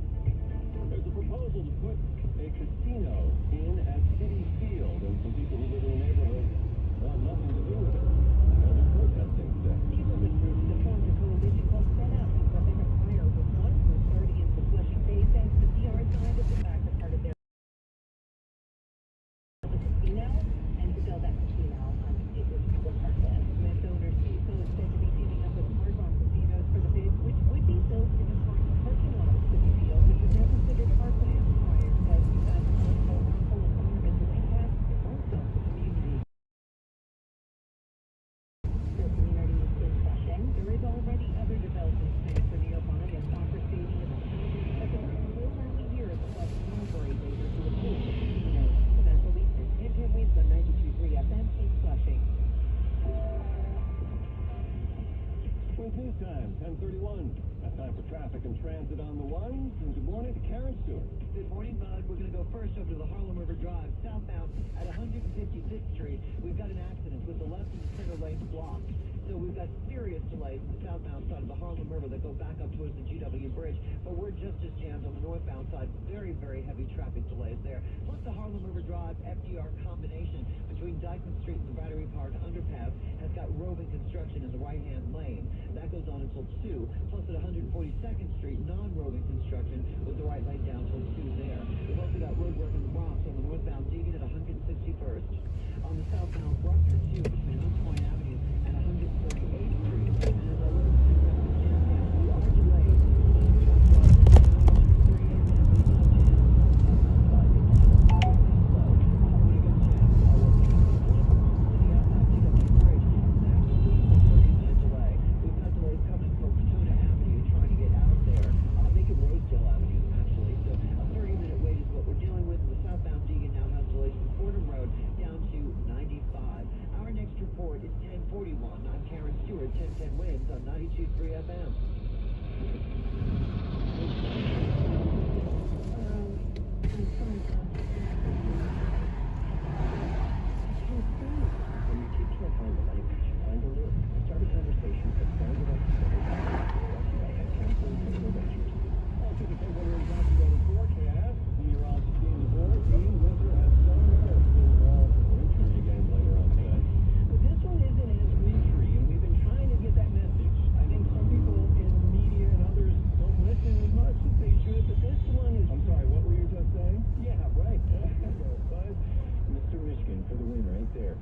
There's a proposal to put a casino in at City Field, and some people who live in the neighborhood want nothing to do with it. Now they're protesting today. Neighborhood groups that formed a coalition called Set Out to prevent a fire, with one group already in the Flushing Bay says the PR side of the fact that part of their casino and to build that casino it was part of it. Smith owners is said to be teaming up with Murdoch casinos for the bids, which would be built in a parking lot of City Field, which was never considered parkland prior to that full environmental impact and also the community. The community is in Flushing. There is already other developments planned for nearby a soccer stadium and houses, but there will only hear the Flush Library later to approve the casino. Samantha Leeson, Tim Wins on 92.3 FM in Flushing. It's news time, 10:31. Got time for traffic and transit on the ones. And good morning to Karen Stewart. Good morning, Bud. We're going to go first over to the Harlem River Drive, southbound at 155th Street. We've got an accident with the left and center lanes blocked. So we've got serious delays on the southbound side of the Harlem River that go back up towards the GW Bridge. But we're just as jammed on the northbound side. Very, very heavy traffic delays there. Plus the Harlem River Drive FDR combination between Dyckman Street and the Battery Park underpass has got roving construction in the right-hand lane. That goes on until 2. Plus at 142nd Street, non-roving construction with the right lane down until 2 there. We've also got road work in the Bronx on the northbound Deegan at 161st. On the southbound Bruckner, too, between Hunts Point Avenue and 148th Street. And as I look at the we are delayed. I'm Karen Stewart, 1010 Wins on 92.3 FM. When you keep trying to find the language, find the lyrics, start a conversation, but find the right I'll take a quick look at the forecast. Meteorologist Dean DeBoer, winter has started. Wintry again later on today. But this one isn't as wintry, and we've been trying to get that message. I think some people in the media and others don't listen as much as they should, but this one is... I'm sorry, what were you just saying? Yeah, right. Buzz, Mr. Michigan for the win right there.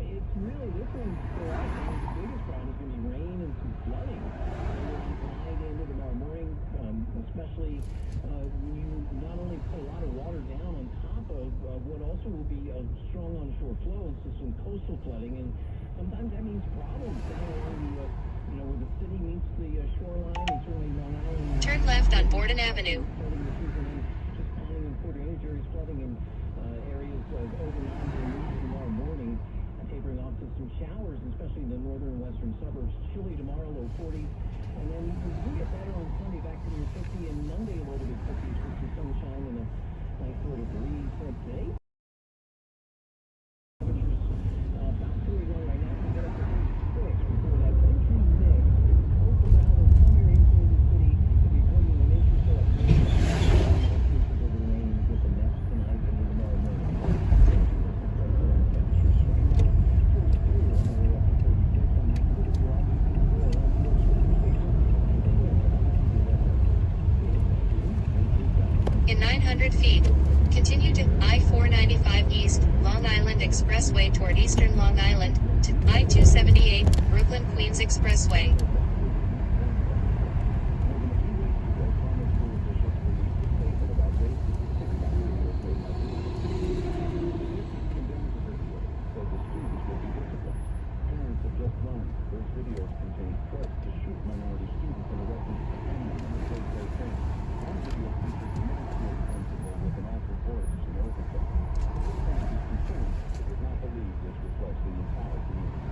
It's really, this one for us, I think the biggest problem is going to be rain and some flooding. Tonight into tomorrow morning, especially when you not only put a lot of water down on top of what also will be a strong onshore flow, so some coastal flooding, and sometimes that means problems down along the, where the city meets the shoreline, and certainly Long Island. Turn left on Borden Avenue. Flooding this season, and just calling in Port Angeles, flooding in areas overnight and tomorrow morning. Tapering off to some showers, especially in the northern and western suburbs. Chilly tomorrow, low 40s. And then we get better on Sunday, back to near 50, and Monday a little bit 50s with some sunshine and a nice little breeze. So today, temperatures about 31 right now. We get up to 36 before that wintry mix. Coast around in some areas in the city. It'll be coming an inch or so up here. Temperatures over the rain and get the next tonight and then tomorrow morning. In 900 feet, continue to I-495 East, Long Island Expressway toward eastern Long Island, to I-278, Brooklyn Queens Expressway. Those videos contain threats to shoot minority students and arrest them. One video features the middle school principal with an awful voice and oversight. The parent is concerned but does not believe this reflects the entire community.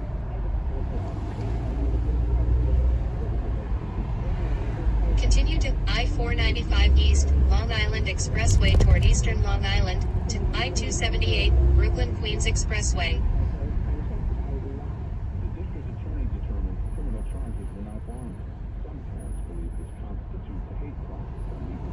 Continue to I-495 East, Long Island Expressway toward eastern Long Island, to I-278, Brooklyn Queens Expressway. Criminal charges were not warranted. Some parents believe this constitutes a hate crime.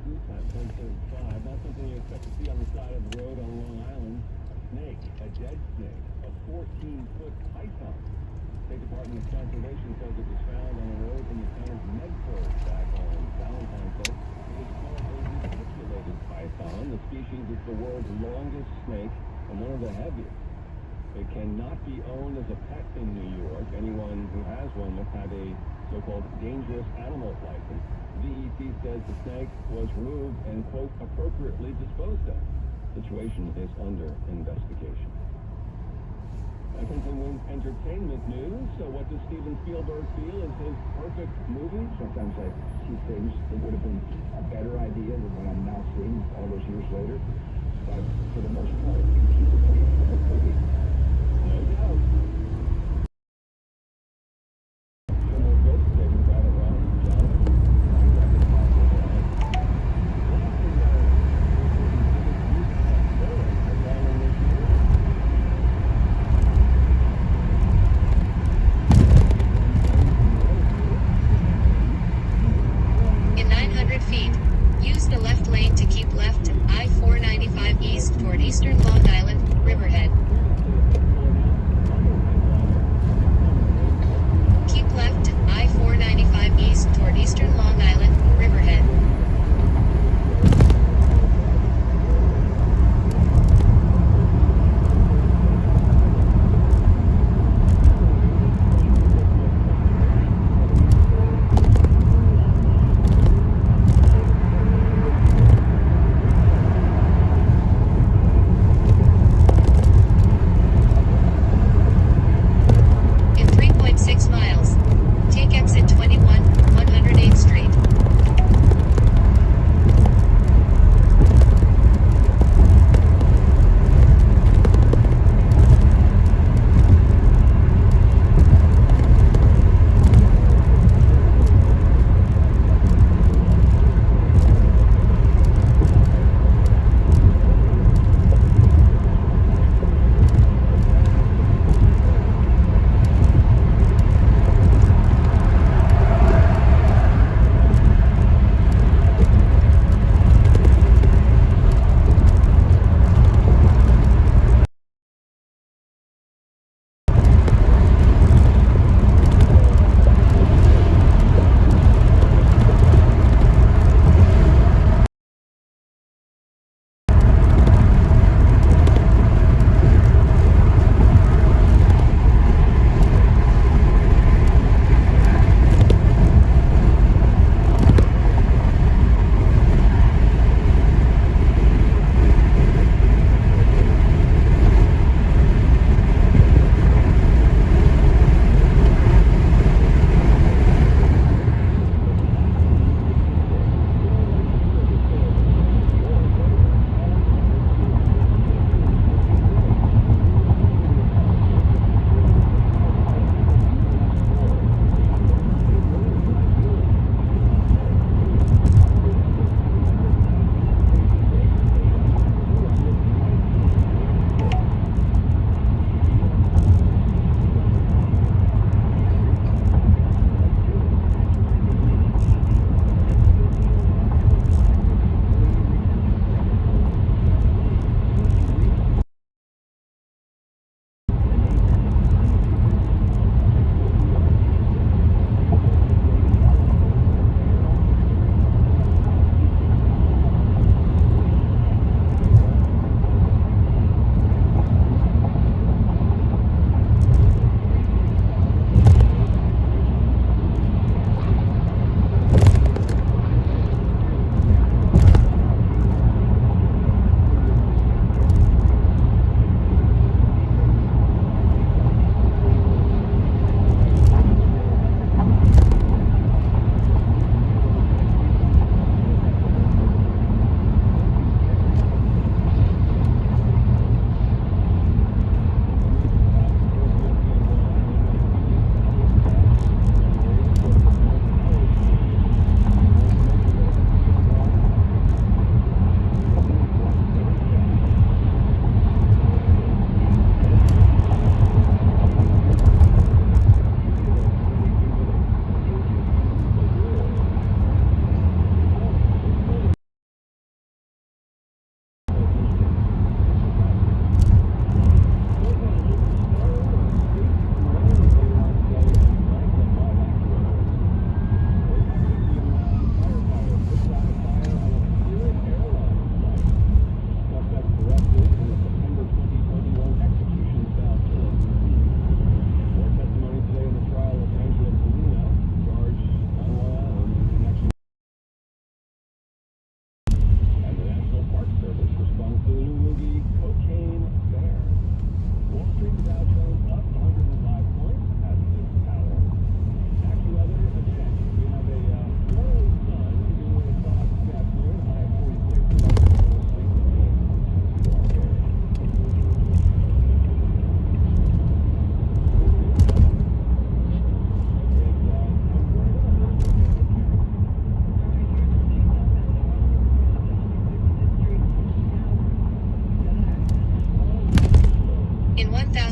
news time, 10:35. Not something you expect to see on the side of the road on Long Island. Snake, a dead snake, a 14-foot python. State Department of Conservation says it was found on a road in the town of Medford back on Valentine's Day. It was called a reticulated python. The species is the world's longest snake and one of the heaviest. It cannot be owned as a pet in New York. Anyone who has one must have a so-called dangerous animal license. DEP says the snake was removed and, quote, appropriately disposed of. The situation is under investigation. I continue entertainment news. So what does Steven Spielberg feel is his perfect movie? Sometimes I see things that would have been a better idea than what I'm now seeing all those years later. But for the most part, you keep it clean from the movie. No doubt. Similar good statements out of Ron John. In 900 feet, use the left lane to keep left to I-495 east toward eastern Long Island, Riverhead. Keep left to I-495 east toward eastern Long Island, Riverhead.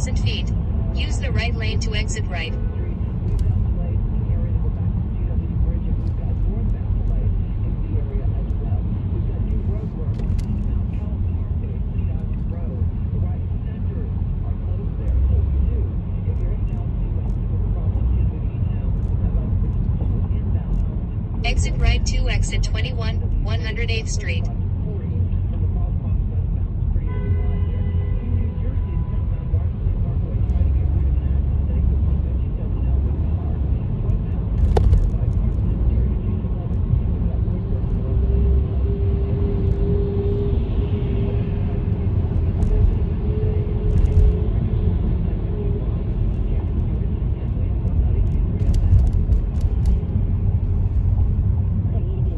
1,000 feet. Use the right lane to exit right. Exit right to exit 21, 108th Street.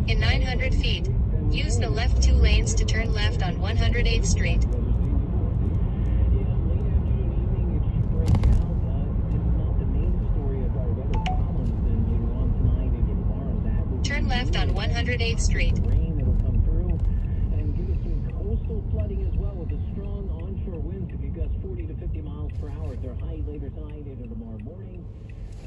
In 900 feet, use the left 2 lanes to turn left on 108th Street. Turn left on 108th Street. Rain that'll come through and give us some coastal flooding as well with the strong onshore winds that could gust 40 to 50 miles per hour at their height later tonight into tomorrow morning.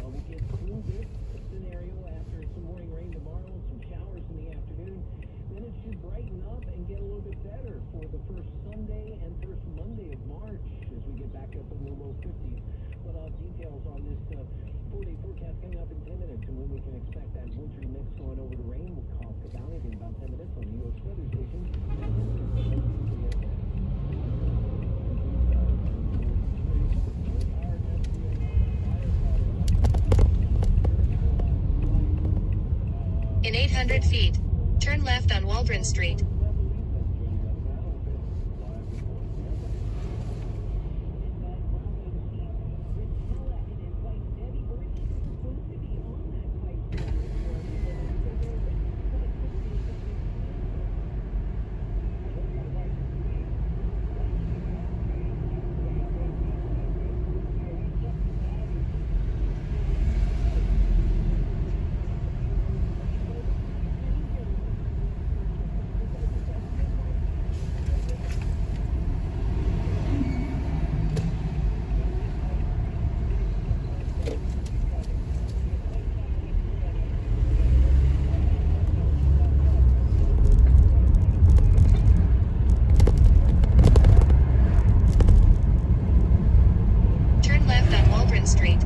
We'll get through this scenario after some morning rain tomorrow, some showers in the afternoon. Then it should brighten up and get a little bit better for the first Sunday and first Monday of March as we get back up in the low 50s. But details on this 4-day forecast coming up in 10 minutes and when we can expect that wintry mix going over the rain. We'll talk about it in about 10 minutes on the U.S. Weather Station. In 800 feet, turn left on Waldron Street. Street.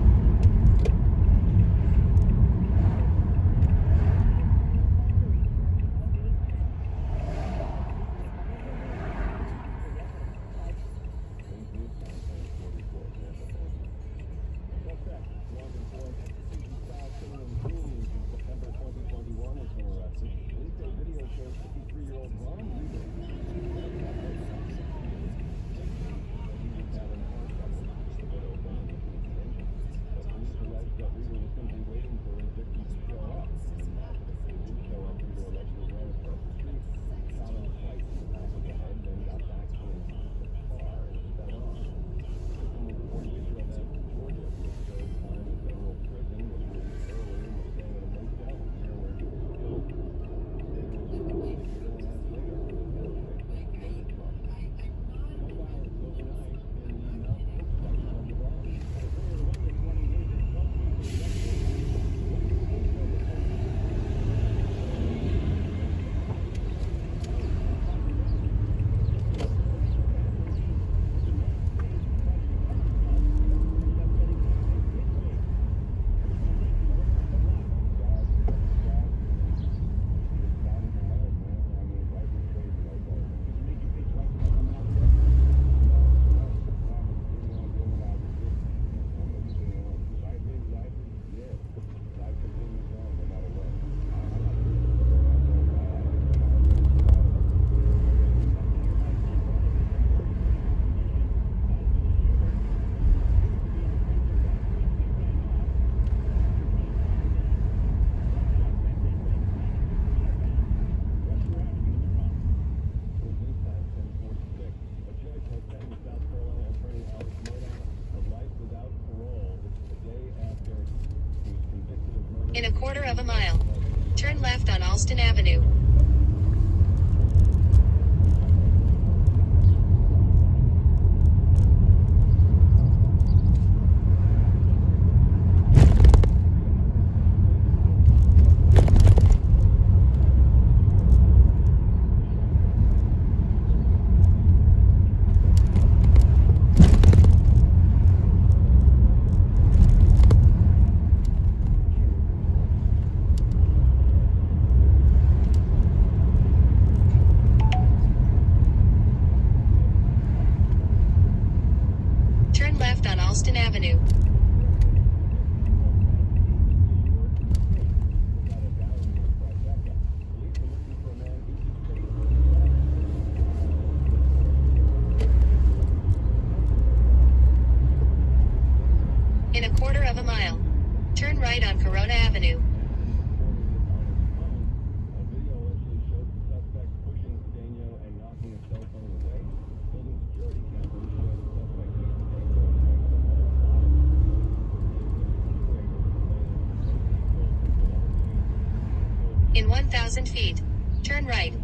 In a quarter of a mile, turn left on Alston Avenue. Washington Avenue. In a quarter of a mile, turn right on Corona Avenue. In 1,000 feet, turn right.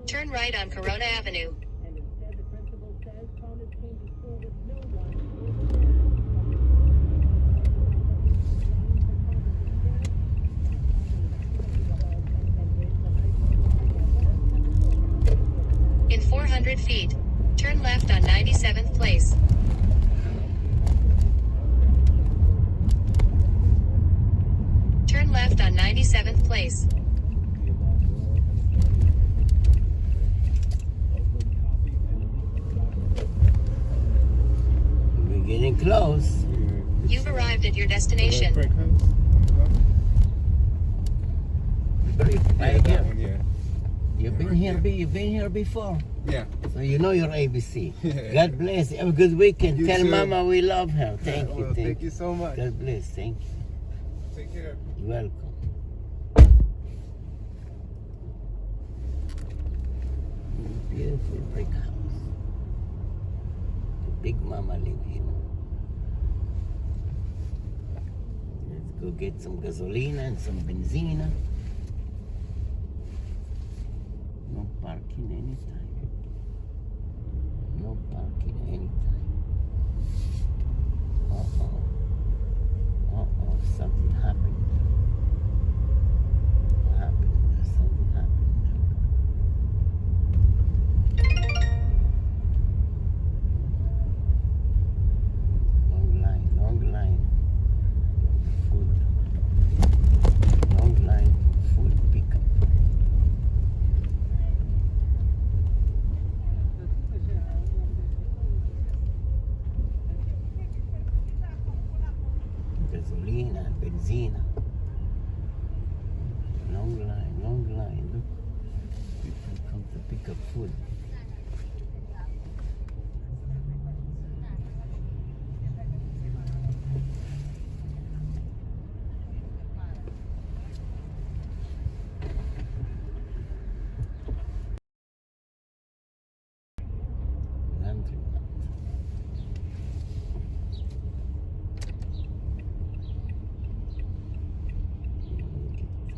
Turn right on Corona Avenue. In 400 feet, turn left on 97th Place. Turn left on 97th Place. We're getting close. You've arrived at your destination. Right here. Yeah. You've been here before. Yeah. So you know your ABC. God bless. Have a good weekend. You Tell too. Mama we love her. Thank you. Thank you so much. God bless. Thank you. Take care. You're welcome. Beautiful brick house. The big mama live here. Let's go get some gasolina and some benzina. No parking anytime. No parking anytime. Uh-oh. Uh-oh. Something happened. What happened? There's something happened. Long line. Food. Long line for food pickup. Gasolina, benzina. Long line. Look. People come to pick up food.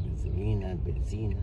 Gasolina, benzina.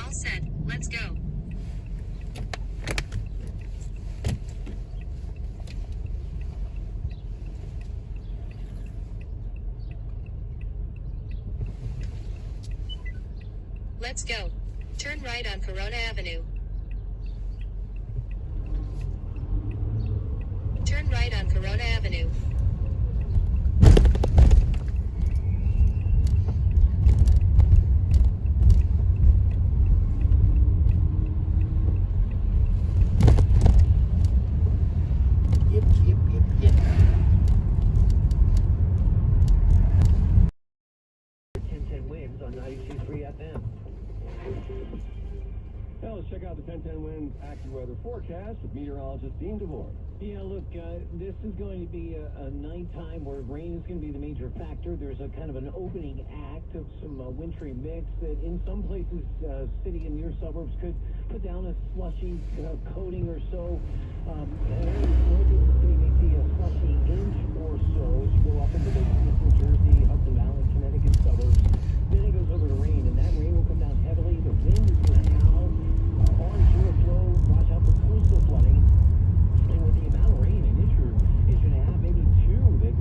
All set, let's go. Let's go. Turn right on Corona Avenue. Now let's check out the 1010 Winds AccuWeather forecast with meteorologist Dean DeVore. Yeah, look, this is going to be a nighttime where rain is going to be the major factor. There's a kind of an opening act of some wintry mix that in some places, city and near suburbs could put down a slushy coating or so. Areas north of the city may see a slushy inch or so as you go up into the New Jersey, Hudson Valley, Connecticut suburbs. Then it goes over to rain, and that rain will come down heavily. The wind is going to howl. Orange flow, watch out for coastal flooding. And with the amount of rain, an inch and a half, maybe two, that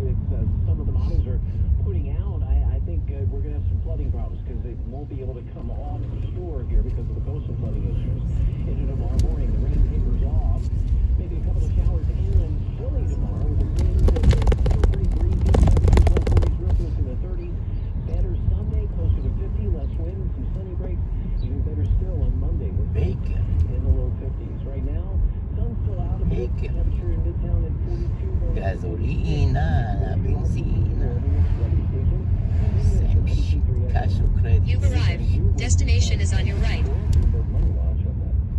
some of the models are putting out, I think we're going to have some flooding problems because it won't be able to come off the shore here because of the coastal flooding issues. Into tomorrow morning, the rain tapers off. Maybe a couple of showers inland chilly tomorrow with the wind still pretty breezy. Temperatures low 40s, real close to the 30s. Better Sunday, closer to 50, less wind, some sunny breaks. Even better still on Monday with Bacon. in the low 50s. Right now, sun's still out a bit. Bacon. Temperature in Midtown at 42. Gasolina, la benzina. Cash or credit. You've arrived. Destination is on your right.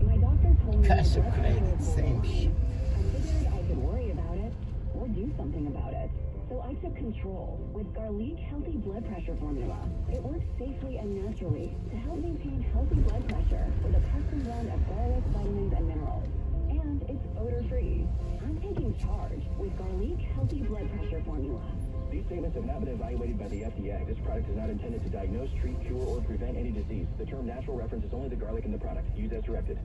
My doctor told me Cash or credit, same shit. I figured I could worry about it or do something about it. So I took control with Garlic Healthy Blood Pressure Formula. It works safely and naturally to help maintain healthy blood pressure with a custom blend of garlic, vitamins, and minerals. And it's odor-free. I'm taking charge with Garlic Healthy Blood Pressure Formula. These statements have not been evaluated by the FDA. This product is not intended to diagnose, treat, cure, or prevent any disease. The term natural references only the garlic in the product. Use as directed.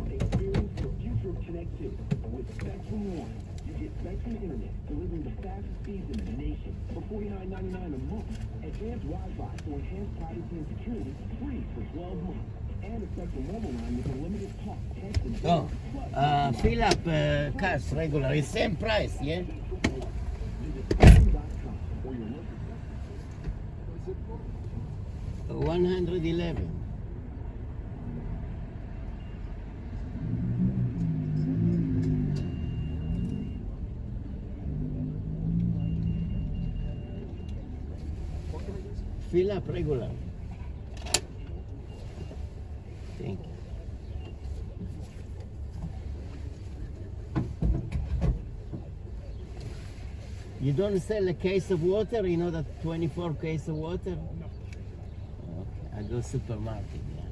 Experience the future of connectivity with Spectrum One. You get Spectrum Internet, delivering the fastest speeds in the nation for $49.99 a month. Advanced Wi-Fi for enhanced privacy and security, free for 12 months. And a Spectrum mobile line with unlimited talk, text, and Oh, fill up cash regular. It's same price, yeah? or your local 111. Fill up regular. Thank you. You don't sell a case of water? You know that 24 case of water? No. Okay, I go supermarket. Yeah.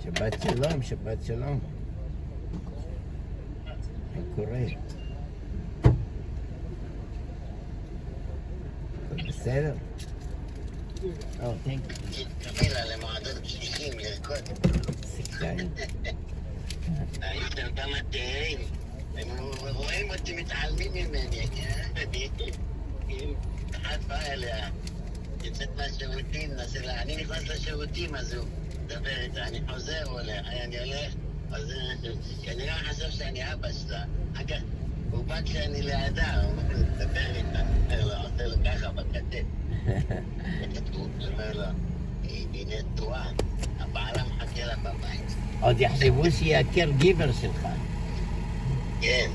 Shabbat shalom, Shabbat shalom. קורה. בסדר? או, תנק. קמילה למועדון קשישים לרקוד. סיכתני. הייתם כמה תארים. הם רואים אותי מתעלמים ממני. אם אחת באה אליה, יוצאת מהשירותים, אני נכנס לשירותים, אז הוא מדבר איתה, אני חוזר אליה, אני הולך, אז כנראה חשב שאני אבא שלה. אחר הוא בא כשאני לידה, הוא מדבר איתה, עושה לו ככה בכתף. הוא אומר לו, היא נטועה, הבעלה מחכה לה בבית. עוד יחשבו שהיא הקר גיבר שלך. כן.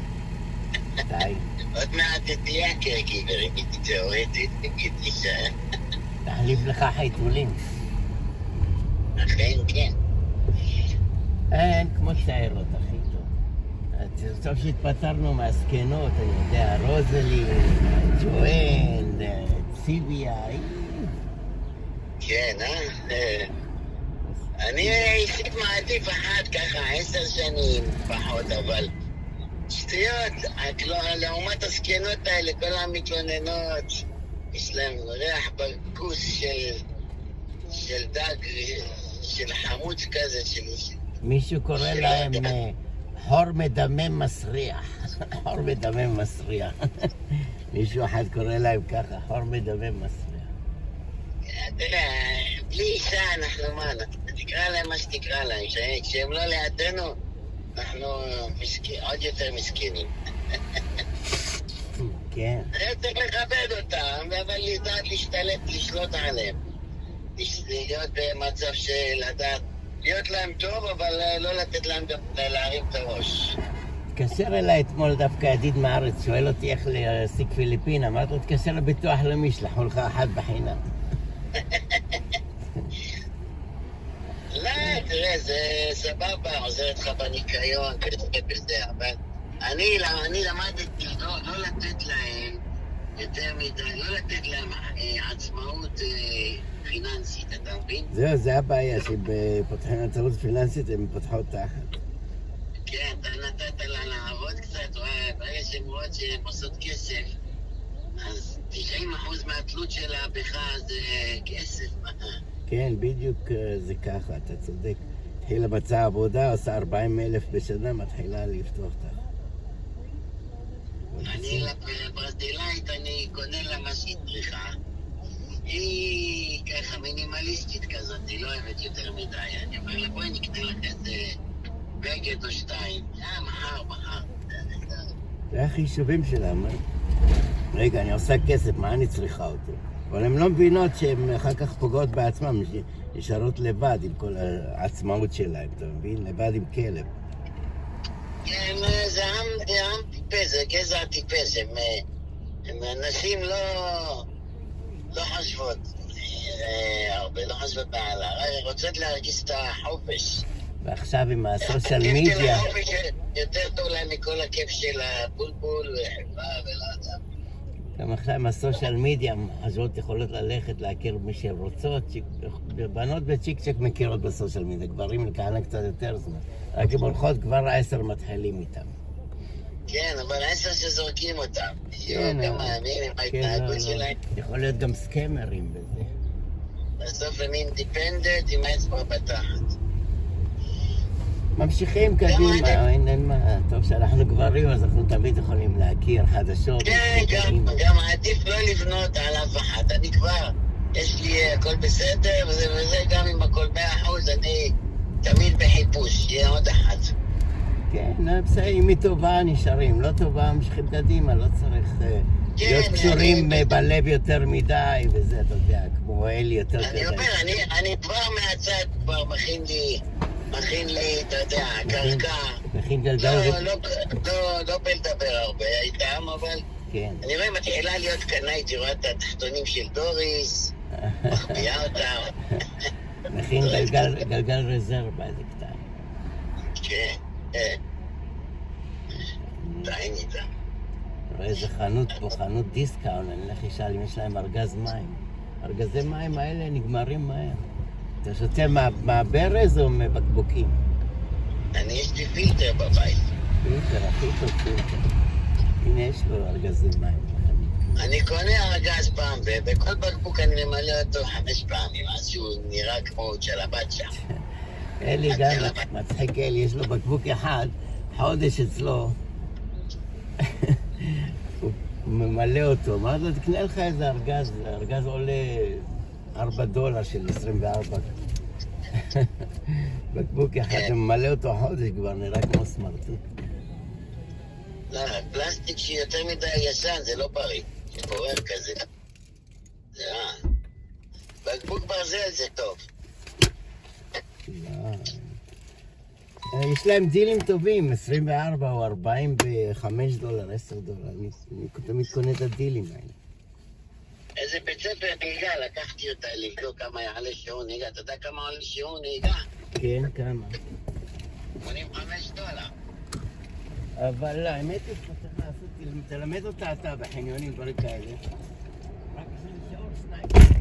די. עוד מעט תהיה הקר גיבר, אם היא תתאורטית, היא תישאר. תחליף לך חיתולים. אכן כן. אין כמו ציירות הכי טוב. טוב שהתפטרנו מהזקנות, אני יודע, רוזלי, ג'ואן, ציביה. כן, אני אישית מעדיף אחת ככה 10 שנים פחות, אבל שטויות, לעומת הזקנות האלה, כל המתלוננות, יש להם ריח בכוס של דג, של חמוץ כזה, מישהו קורא להם חור מדמם מסריח. חור מדמם מסריח. מישהו אחד קורא להם ככה, חור מדמם מסריח. תראה, בלי אישה אנחנו מה, תקרא להם מה שתקרא להם, כשהם לא לידינו, אנחנו עוד יותר מסכנים. כן. צריך לכבד אותם, אבל לדעת להשתלט, לשלוט עליהם. להיות במצב של לדעת, להיות להם טוב, אבל לא לתת להם גם להרים את הראש. התקשר אליי אתמול דווקא ידיד מארץ, שואל אותי איך להשיג פיליפין, אמרתי לו, תתקשר לביטוח לאומי, שלחו לך אחת בחינם. לא, תראה, זה סבבה, עוזר לך בניקיון, כזה בזה, אבל אני למדתי לא לתת להם יותר מדי, לא לתת להם עצמאות פיננסית, אתה מבין? זהו, זה הבעיה, שפותחים עצמאות פיננסית, הם פותחות תחת. כן, אתה נתת לה לעבוד קצת, ברגע שהן רואות שהן עושות כסף, אז 90% מהתלות שלה בך זה כסף. כן, בדיוק זה ככה, אתה צודק. התחילה מצאה עבודה, עושה 40,000 בשנה, מתחילה לפתוח תחת. אני לברזילאית, אני קונה לה מה שהיא צריכה. היא ככה מינימליסטית כזאת, היא לא אוהבת יותר מדי. אני אומר לה, בואי נקנה לך איזה בגד או שתיים. מחר. זה החישובים שלה, מה? רגע, אני עושה כסף, מה אני צריכה אותו? אבל הן לא מבינות שהן אחר כך פוגעות בעצמם, נשארות לבד עם כל העצמאות שלהם, אתה מבין? לבד עם כלב. כן, זה עם טיפס, זה גזע טיפס, הם אנשים לא חושבות הרבה, לא חושבות בעלה, רוצות להרגיש את החופש. ועכשיו עם הסושיאל מדיה... יותר טוב להם מכל הכיף של הבולבול וחברה ולאדם. גם עכשיו עם הסושיאל מדיה, חשבות יכולות ללכת להכיר מי שהן רוצות, בנות בצ'יק צ'ק מכירות בסושיאל מדיה, גברים לקהל קצת יותר זמן. רק אם הולכות כבר 10 מתחילים איתם. כן, אבל 10 שזורקים אותם. כן, גם מאמין עם ההתנהגות שלהם. יכול להיות גם סקמרים בזה. בסוף הם אינדיפנדנט עם האצבע בתחת. ממשיכים קדימה, אין מה, טוב שאנחנו גברים אז אנחנו תמיד יכולים להכיר חדשות. כן, גם עדיף לא לבנות על אף אחד, אני כבר, יש לי הכל בסדר וזה, גם אם הכל 100%, אני תמיד בחיפוש, יהיה עוד אחת. כן, בסדר, אם היא טובה נשארים, לא טובה ממשיכים קדימה, לא צריך להיות קשורים בלב יותר מדי וזה, אתה יודע, כמו אלי יותר כזה. אני אומר, אני כבר מהצד, כבר מכין לי, אתה יודע, קרקע. מכין גלגל. לא בלדבר הרבה איתם, אבל אני רואה, מתחילה להיות קנאית, היא רואה את התחתונים של דוריס, מחביאה אותם. מכין גלגל רזרבה, איזה קטן. כן, טעים איתם. רואה איזה חנות פה, חנות דיסקאונט, אני אלך לשאול אם יש להם ארגז מים. ארגזי מים האלה נגמרים מהר. אתה שותה מהברז או מבקבוקים? יש לי פילטר בבית. פילטר, הכי טוב פילטר. הנה יש לו ארגזי מים. אני קונה ארגז פעם, ובכל בקבוק אני ממלא אותו 5 פעמים, אז שהוא נראה כמו של הבת שם. אלי גם מצחיק אלי, יש לו בקבוק אחד, חודש אצלו. הוא ממלא אותו, מה זה? תקנה לך איזה ארגז, הארגז עולה $4 של 24. בקבוק אחד, ממלא אותו חודש כבר, נראה כמו סמרטוט. לא, פלסטיק שיותר מדי ישן, זה לא בריא, שפורר כזה. זה רע. בקבוק ברזל זה טוב. יש להם דילים טובים, 24 או 40 ב$5, $10. אני תמיד קונה את הדילים האלה. איזה בית ספר נהיגה, לקחתי אותה לבדוק כמה יעלה שיעור נהיגה. אתה יודע כמה עולה שיעור נהיגה? כן, כמה? $85. אבל האמת היא שאתה צריך לעשות, תלמד אותה אתה בחניונים, דברים כאלה. רק 20 שעות, 2.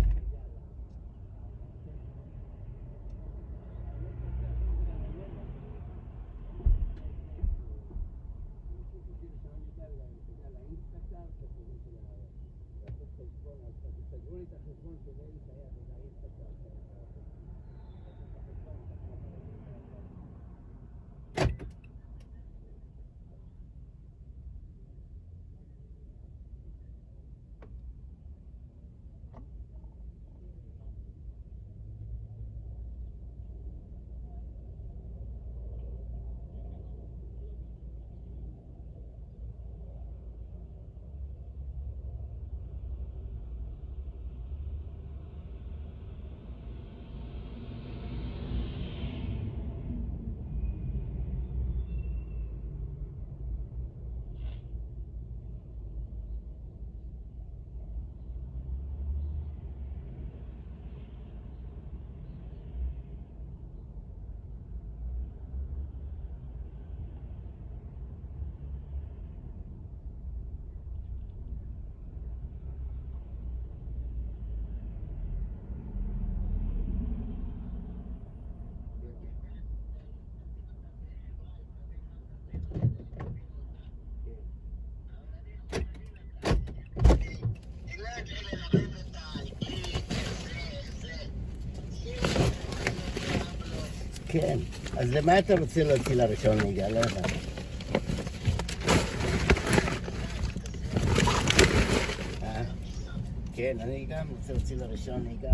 כן, אז למה אתה רוצה להוציא לראשון נהיגה? לא יודע. כן, אני גם רוצה להוציא לראשון נהיגה.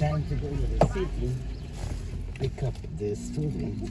time to go to the city, pick up the student.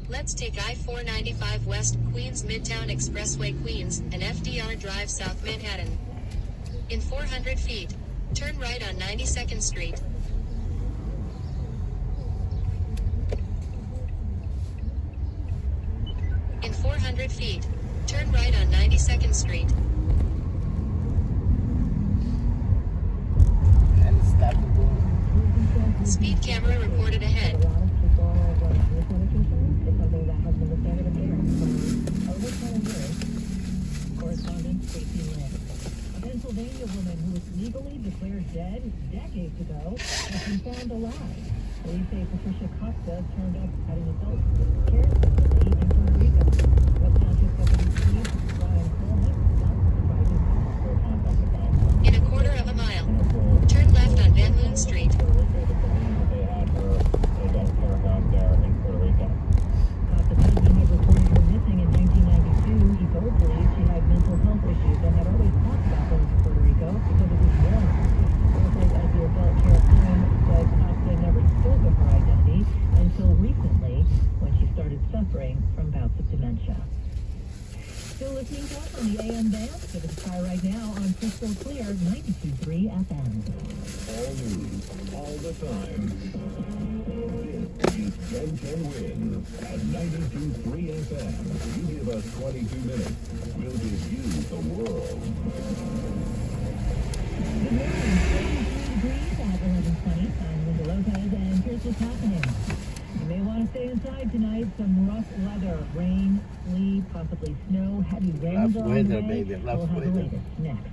Let's take I-495 West, Queens Midtown Expressway, Queens, and FDR Drive, South Manhattan. In 400 feet, turn right on 92nd Street. In 400 feet, turn right on 92nd Street. Speed camera reported ahead. A Pennsylvania woman who was legally declared dead decades ago has been found alive. Police say Patricia Costa turned up at an adult care facility in Puerto Rico. West Township Deputy Chief Brian Coleman In a quarter of a mile, turn left on Van Loon Street. They had her down there in Puerto Rico. Costa's husband was reported her missing in 1992. He told police she had mental health issues and had always talked about going to Puerto Rico because it was warm. Workers at the adult care home said Costa never spoke of her identity until recently when she started suffering from bouts of dementia. Still listening to us on the AM band? Give us a try right now on Crystal Clear 92.3 FM. All news, all the time. This is 1010 Wins at 92.3 FM. You give us 22 minutes, we'll give you the world. Good morning. 33 degrees at 11:20. I'm Linda Lopez, and here's what's happening. You may want to stay inside tonight. Some rough weather, rain, sleet, possibly snow, heavy winds Rough on the weather, way. baby, rough We'll have the weather. latest next.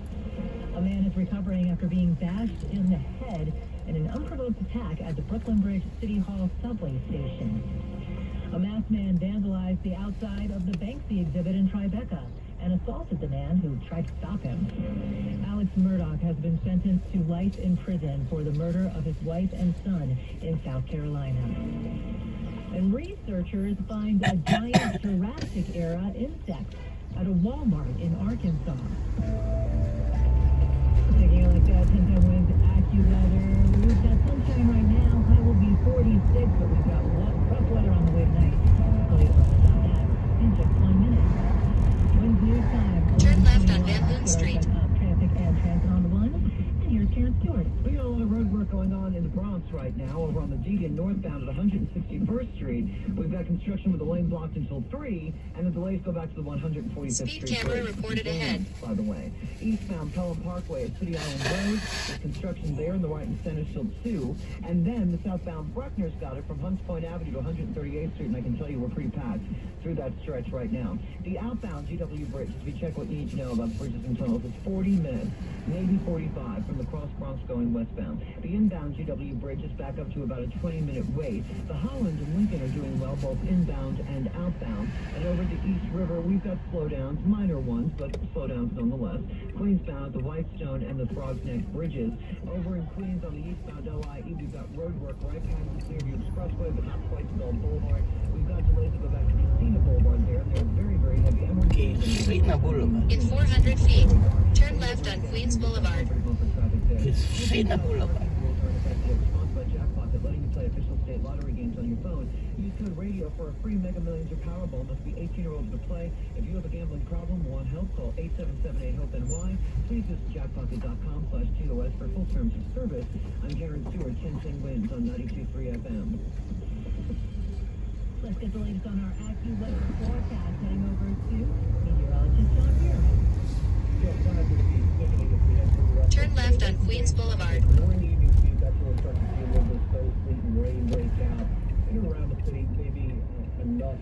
A man is recovering after being bashed in the head in an unprovoked attack at the Brooklyn Bridge City Hall subway station. A masked man vandalized the outside of the Banksy exhibit in Tribeca and assaulted the man who tried to stop him. Alex Murdoch has been sentenced to life in prison for the murder of his wife and son in South Carolina. And researchers find a giant Jurassic-era insect at a Walmart in Arkansas. Taking a look at 1010 Winds AccuWeather. We've got sunshine right now. High will be 46, but we've got rough weather on the way tonight. I'll tell you about that in just 1 minute. Winds news time. Turn left on Van Loon Street. Traffic and transit on the one. And here's Karen Stewart. We got a lot of road work going on in the Bronx right now over on the Deegan northbound at 161st Street. We've got construction with the lane blocked until 3, and the delays go back to the 145th Speed Street. camera bridge. reported ahead. By the way, eastbound Pelham Parkway at City Island Road, there's construction there in the right and center still 2, and then the southbound Bruckner's got it from Hunts Point Avenue to 138th Street, and I can tell you we're pretty packed through that stretch right now. The outbound GW Bridge, as we check what you need to know about the bridges and tunnels, is 40 minutes, maybe 45 from the Cross Bronx going westbound. The inbound GW Bridge is back up to about a 20-minute wait. The Holland and Lincoln are doing well, both inbound and outbound. And over the East River, we've got slowdowns, minor ones, but slowdowns nonetheless. Queensbound at the Whitestone and the Frog's Neck bridges. Over in Queens on the eastbound LIE, we've got road work right past the Clearview Expressway, but not quite to Bell Boulevard. We've got delays to go back to Christina Boulevard there, and they're very, very heavy. And we're Christina Boulevard. In 400 feet, turn left on Queens Boulevard. Christina Boulevard. Sponsored by Jackpocket, letting you play official state lottery games on your phone. Use code radio for a a free Mega Millions or Powerball. Must be 18 or older to play. If you have a gambling problem, want help, call 877-8-HOPE-NY. Please visit jackpocket.com/TOS for full terms of service. I'm Karen Stewart, 1010 Wins on 92.3 FM. Let's get the latest on our AccuWeather forecast. Heading over to meteorologist John Pierre. Turn left on Queens Boulevard. During the evening speed, that's where we'll start to see a little bit of snow, sleet, and rain break out. In and around the city, maybe enough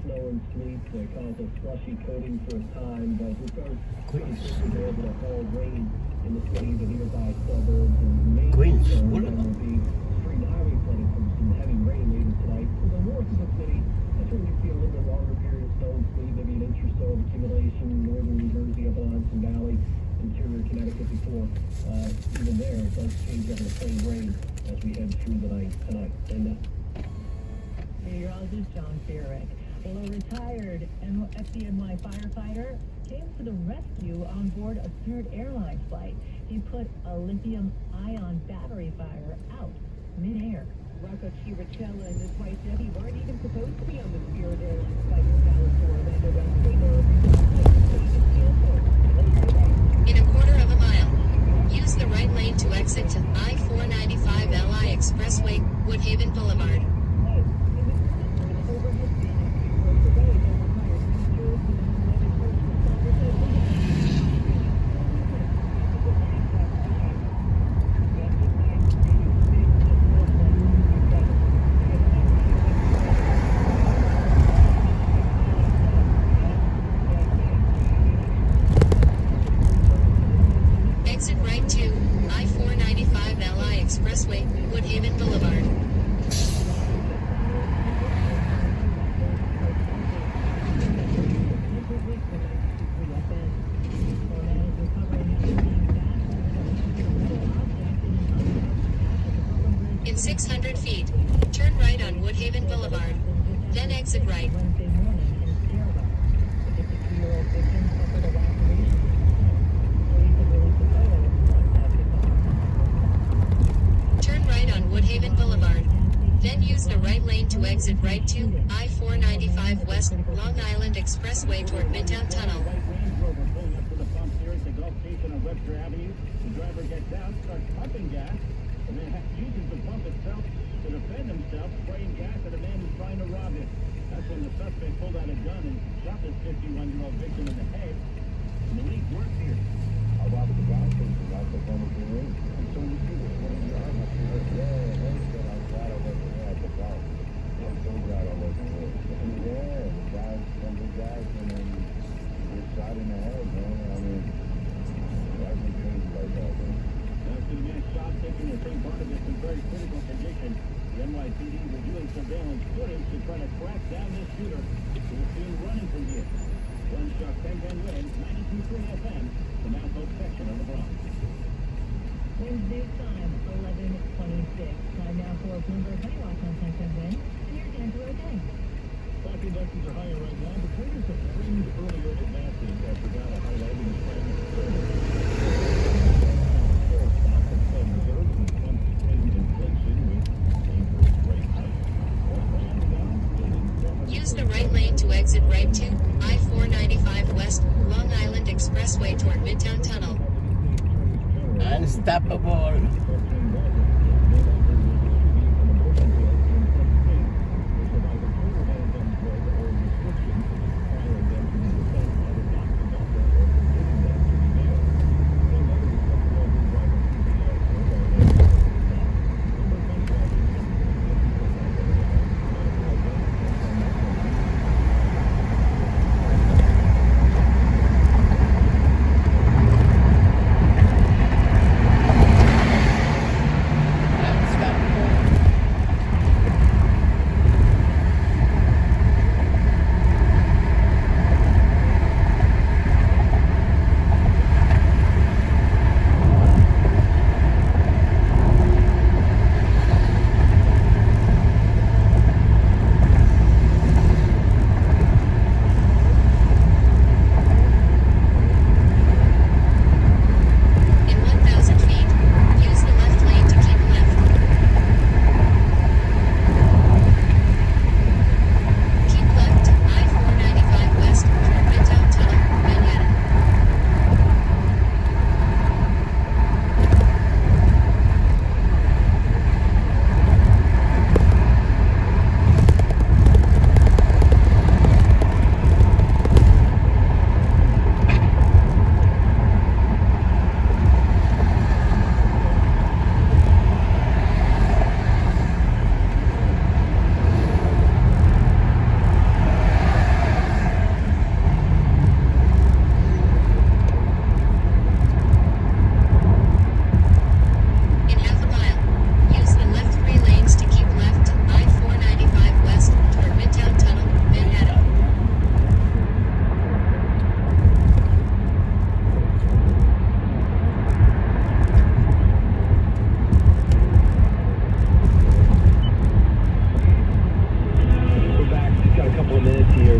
snow and sleet to cause a slushy coating for a time, but we start pretty soon to be able to haul rain in the city, the nearby suburbs, and maybe there will be street highway flooding from some heavy rain later tonight. To the north of the city, that's where we see a little bit longer period of snow and sleet, maybe an inch or so of accumulation, northern New Jersey, up on Hudson Valley, interior Connecticut before even there it does change over to plain rain as we head through the night tonight. And Meteorologist John Pierre. Well, a retired FDNY firefighter came to the rescue on board a Spirit Airlines flight. He put a lithium-ion battery fire out mid-air. Rocco Chiricella and his wife Debbie weren't even supposed to be on the Spirit Airlines flight from Dallas to Orlando Wednesday. In a quarter of a mile, use the right lane to exit to I-495 LI Expressway, Woodhaven Boulevard. Exit right to I-495 LI Expressway, Woodhaven Boulevard. In 600 feet, turn right on Woodhaven Boulevard, then exit right. Turn right on Woodhaven Boulevard, then use the right lane to exit right to I-495 West Long Island Expressway toward Midtown Tunnel. Pulling up to the pump here at the Gulf Station on Webster Avenue. The driver gets out, starts pumping gas, and then uses the pump itself to defend himself, spraying gas at a man who's trying to rob him. That's when the suspect pulled out a gun and shot this 51-year-old victim in the head. And the lead works here. How about the guy taking out the phone with the ring? And so you see this one of your arms up here. Yeah, I'm glad I wasn't there at the bar. I'm so glad I wasn't there. And yeah, the guys, some big guys, and then get shot in the head, man. I mean, that's crazy like that, man. Now, to the man shot, taking the St. Barnabas in very critical condition. The NYPD reviewing surveillance footage to try to track down this shooter who was seen running from here. One shot, 10-10 Wins, 92.3 FM, the Mount Hope section of the Bronx. Wednesday time, 11:26. Time now for Bloomberg Money Watch on 1010 Wins. And here's Andrew O'Day. Stock indexes are higher right now, but traders have framed earlier advances after data highlighting the trend of service. Stock and Fed reserves and contained inflation with interest rate hikes. Use the right lane to exit right to I-495 West Long Island Expressway toward Midtown Tunnel. Unstoppable.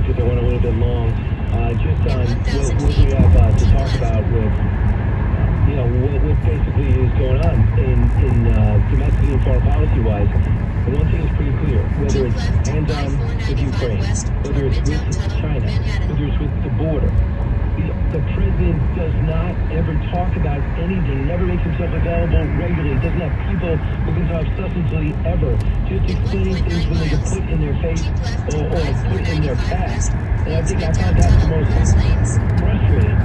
because I went a little bit long. Just on what we have to talk about with, what basically is going on in domestic and foreign policy-wise. The one thing is pretty clear, whether it's hands-on with Ukraine, whether it's with China, whether it's with the border, the president does not ever talk about anything, never makes himself available regularly, doesn't have people who can talk substantially ever, just explaining things when they get put in their face or put in their back. And I think I find that the most frustrating.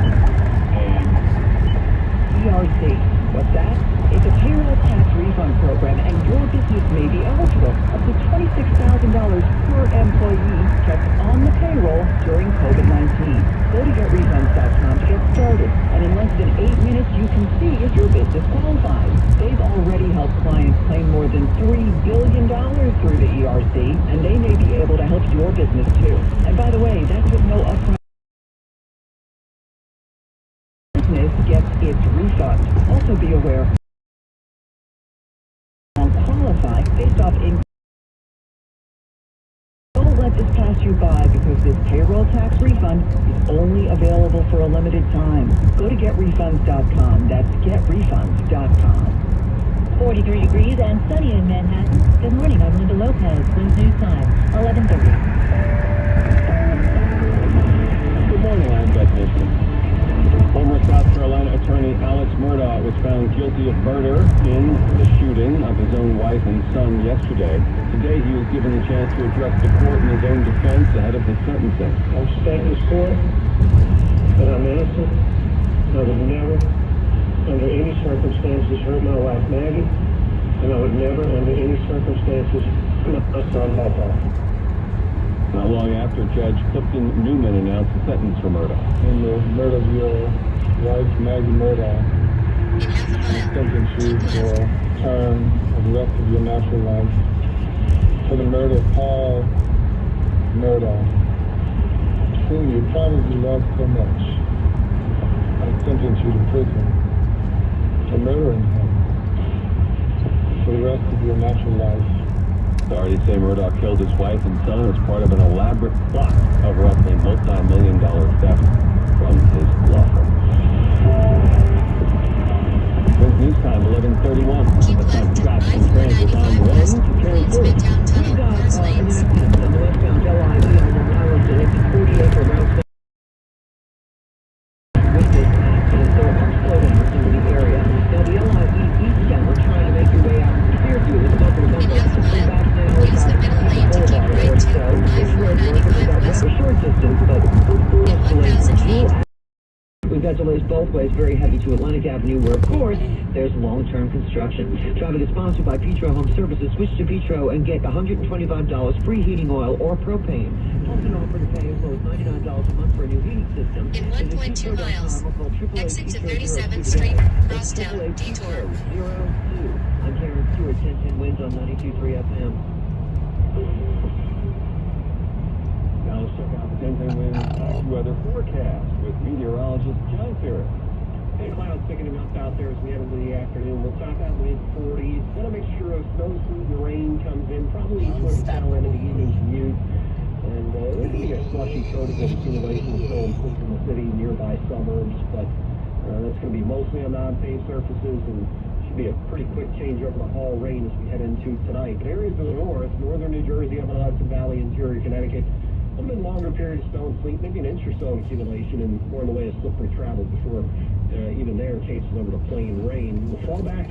ERC. What's that? It's a payroll tax refund program, and your business may be eligible. Up to $26,000 per employee kept on the payroll during COVID-19. Go to getrefunds.com to get started, and in less than 8 minutes, you can see if your business qualifies. They've already helped clients claim more than $3 billion through the ERC, and they may be able to help your business too. And by the way, that's with no upfront. Business gets its refund. Also be aware, qualify based off income. Don't let this pass you by, because this payroll tax refund is only available for a limited time. Go to getrefunds.com. That's getrefunds.com. 43 degrees and sunny in Manhattan. Good morning, I'm Linda Lopez. Winds News Time, 11:30. Good morning, I'm Beth Nixon. Former South Carolina attorney Alex Murdoch was found guilty of murder in the shooting of his own wife and son yesterday. Today he was given the chance to address the court in his own defense ahead of his sentencing. I'm stating this court that I'm innocent. I would never, under any circumstances, hurt my wife Maggie, and I would never, under any circumstances, hurt my son Papa. Not long after, Judge Clifton Newman announced the sentence for Murdoch. In the murder of your wife, Maggie Murdoch, I sentence you for a term of the rest of your natural life for the murder of Paul Murdoch, whom you probably love so much. I sentence you to prison for murdering him for the rest of your natural life. Authorities say Murdoch killed his wife and son as part of an elaborate plot to cover up a multi-million-dollar theft from his law firm. Winds News Time, 11:31. It's time for traffic and transit on 1 to Karen Ford. We've got an accident on the westbound LIV on Long Island at exit 48 for route 7. With this accident, there are slowdowns in the area. Now, the LIV eastbound, we're trying to make your way out here to this bumper to bumper. Come back now Use the middle lane to keep right to I-495 West. a short distance, but In 1,000 feet. we've got delays both ways, very heavy to Atlantic Avenue, where, of course, there's long-term construction. Traffic is sponsored by Petro Home Services. Switch to Petro and get $125 free heating oil or propane. Also an offer to pay as low as $99 a month for a new heating system. In 1.2 miles, exit to 37th Street, Crosstown, detour. 02. I'm Karen Stewart, 1010 Winds on 92.3 FM. Now let's check out the 1010 Winds weather forecast with meteorologist John Ferris. Hey, clouds picking up out there as we head into the afternoon. We'll top out mid-40s. Got a mixture of snow, sleet, and rain comes in, probably towards the tail end of the evening commute. And there's going to be a slushy coating of accumulation still in the city, nearby suburbs, but that's going to be mostly on non-paved surfaces, and should be a pretty quick change over the Hall rain as we head into tonight. But areas to the north, northern New Jersey, up in the Hudson Valley, interior Connecticut, a little bit longer period of snow and sleet, maybe an inch or so of accumulation, and more in the way of slippery travel before even there cases over to plain rain. We'll fall back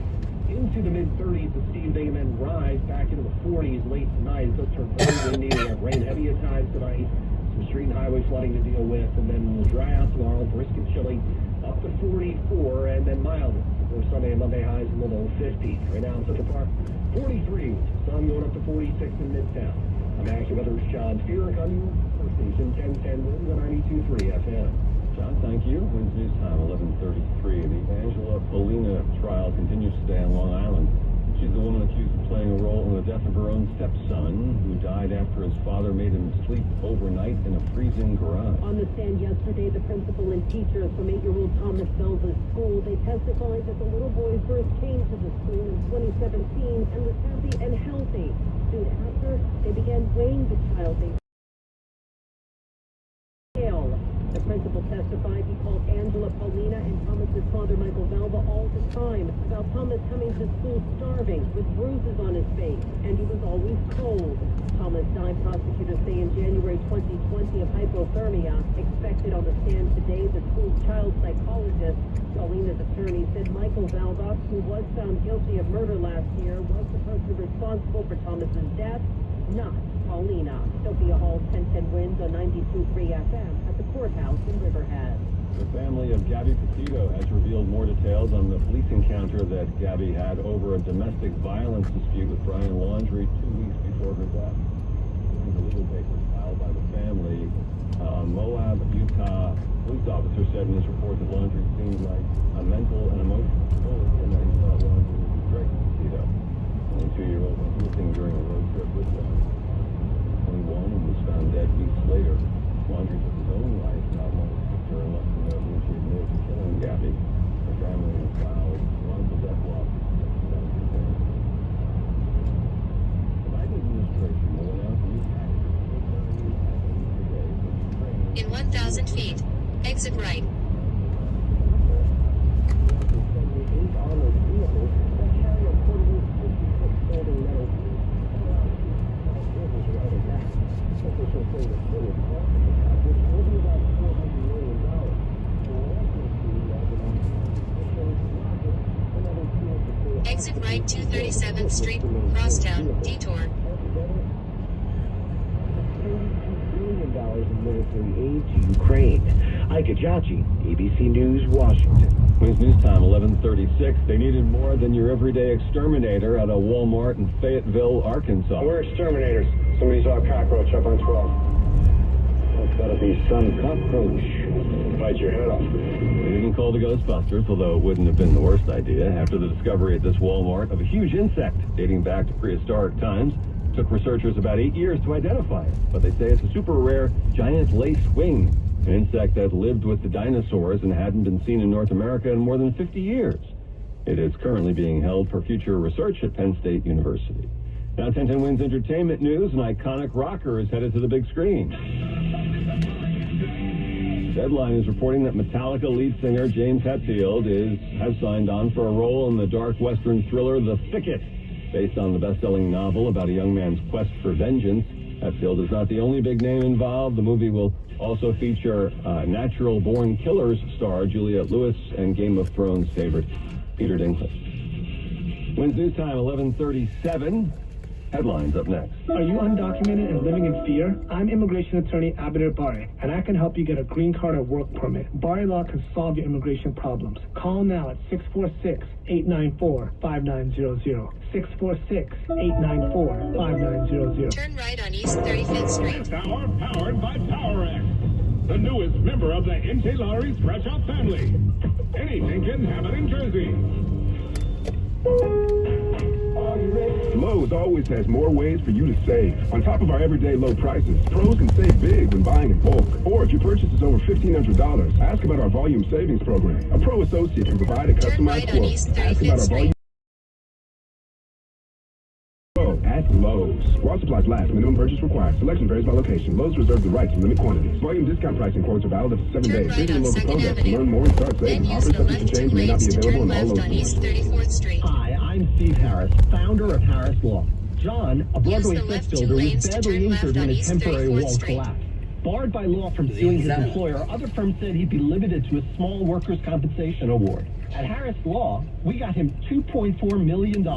into the mid-30s as steam day and then rise back into the 40s late tonight. It does turn very windy. We have rain heavy at times tonight, some street and highway flooding to deal with, and then we'll dry out tomorrow, brisk and chilly, up to 44, and then mild for Sunday and Monday highs in the low 50s. Right now in Central Park, 43, sun going up to 46 in Midtown. I'm AccuWeather's John Feerick on your first station, 1010 Winds on 92.3 FM. John, thank you. Winds News Time, 11:33. The Angela Paulina trial continues today on Long Island. She's the woman accused of playing a role in the death of her own stepson, who died after his father made him sleep overnight in a freezing garage. On the stand yesterday, the principal and teachers from 8-year-old Thomas Selva's school, they testified that the little boy first came to the school in 2017 and was happy and healthy. Soon after, they began weighing the child. They Father Michael Valva all the time about Thomas coming to school starving with bruises on his face, and he was always cold. Thomas died, prosecutors say, in January 2020 of hypothermia. Expected on the stand today, the school's child psychologist, Paulina's attorney, said Michael Valva, who was found guilty of murder last year, was the person responsible for Thomas's death, not Paulina. Sophia Hall, 1010 Wins on 92.3 FM at the courthouse in Riverhead. The family of Gabby Petito has revealed more details on the police encounter that Gabby had over a domestic violence dispute with Brian Laundrie 2 weeks before her death. In the legal papers filed by the family, Moab, Utah police officer said in his report that Laundrie seemed like a mental and emotional bully and that he thought Laundrie was a threat to Petito. The 22-year-old went missing during a road trip with Laundrie. 21 and was found dead weeks later. Laundrie took his own life not long after and left a note when she admitted to killing Gabby. Her family has filed wrongful death lawsuit against Laundrie. The Biden administration will announce new taxes In 1,000 feet, exit right. Exit right 237th Street, Crosstown, detour. $32 billion in military aid to Ukraine. Ike Ajachi, ABC News, Washington. Wins News Time, 11:36. They needed more than your everyday exterminator at a Walmart in Fayetteville, Arkansas. We're exterminators. Somebody saw a cockroach up on 12. That's gotta be some cockroach. Bite your head off. They didn't call the Ghostbusters, although it wouldn't have been the worst idea. After the discovery at this Walmart of a huge insect dating back to prehistoric times, it took researchers about 8 years to identify it. But they say it's a super rare giant lace wing, an insect that lived with the dinosaurs and hadn't been seen in North America in more than 50 years. It is currently being held for future research at Penn State University. Now 1010 Wins Entertainment News, an iconic rocker is headed to the big screen. Deadline is reporting that Metallica lead singer James Hetfield has signed on for a role in the dark western thriller The Thicket, based on the best-selling novel about a young man's quest for vengeance. Hetfield is not the only big name involved. The movie will also feature Natural-Born Killers star Juliette Lewis and Game of Thrones favorite Peter Dinklage. Wins News Time, 11:37. Headlines up next. Are you undocumented and living in fear? I'm immigration attorney Abeder Barre, and I can help you get a green card or work permit. Barre Law can solve your immigration problems. Call now at 646-894-5900. 646-894-5900. Turn right on East 35th Street. Power powered by PowerX, the newest member of the Intellaris Fresh Up family. Anything can happen in Jersey. Lowe's always has more ways for you to save. On top of our everyday low prices, pros can save big when buying in bulk. Or if your purchase is over $1,500, ask about our volume savings program. A pro associate can provide a customized quote. Ask about our volume. At Lowe's. While supplies last, minimum purchase required. Selection varies by location. Lowe's reserves the right to limit quantities. Volume discount pricing quotes are valid up to 7 days. Visit your local Pro Desk to learn more and start saving. Offers subject to change may not be available in all Lowe's stores. Hi, I'm Steve Harris, founder of Harris Law. John, a Broadway set builder, was badly injured when a temporary wall collapsed. Barred by law from suing his employer, other firms said he'd be limited to a small workers' compensation award. At Harris Law, we got him $2.4 million.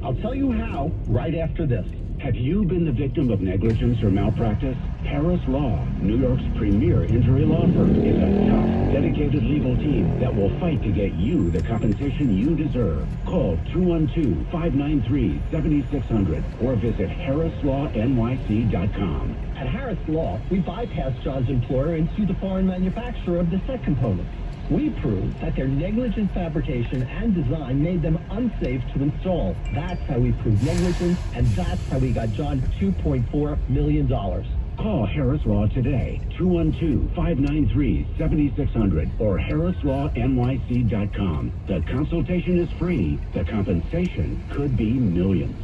I'll tell you how right after this. Have you been the victim of negligence or malpractice? Harris Law, New York's premier injury law firm, is a tough, dedicated legal team that will fight to get you the compensation you deserve. Call 212-593-7600 or visit harrislawnyc.com. At Harris Law, we bypass John's employer and sue the foreign manufacturer of the set components. We proved that their negligent fabrication and design made them unsafe to install. That's how we proved negligence, and that's how we got John $2.4 million. Call Harris Law today, 212-593-7600 or harrislawnyc.com. The consultation is free. The compensation could be millions.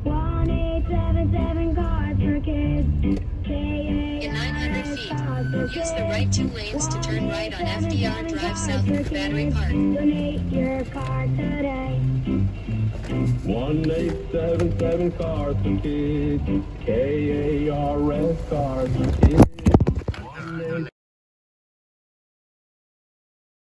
1877 cards for kids. In 900 feet, Use the right 2 lanes to turn right on FDR Drive south of the Battery Park. Donate your car today. 1877 Cars for Kids. KARS Cars for Kids.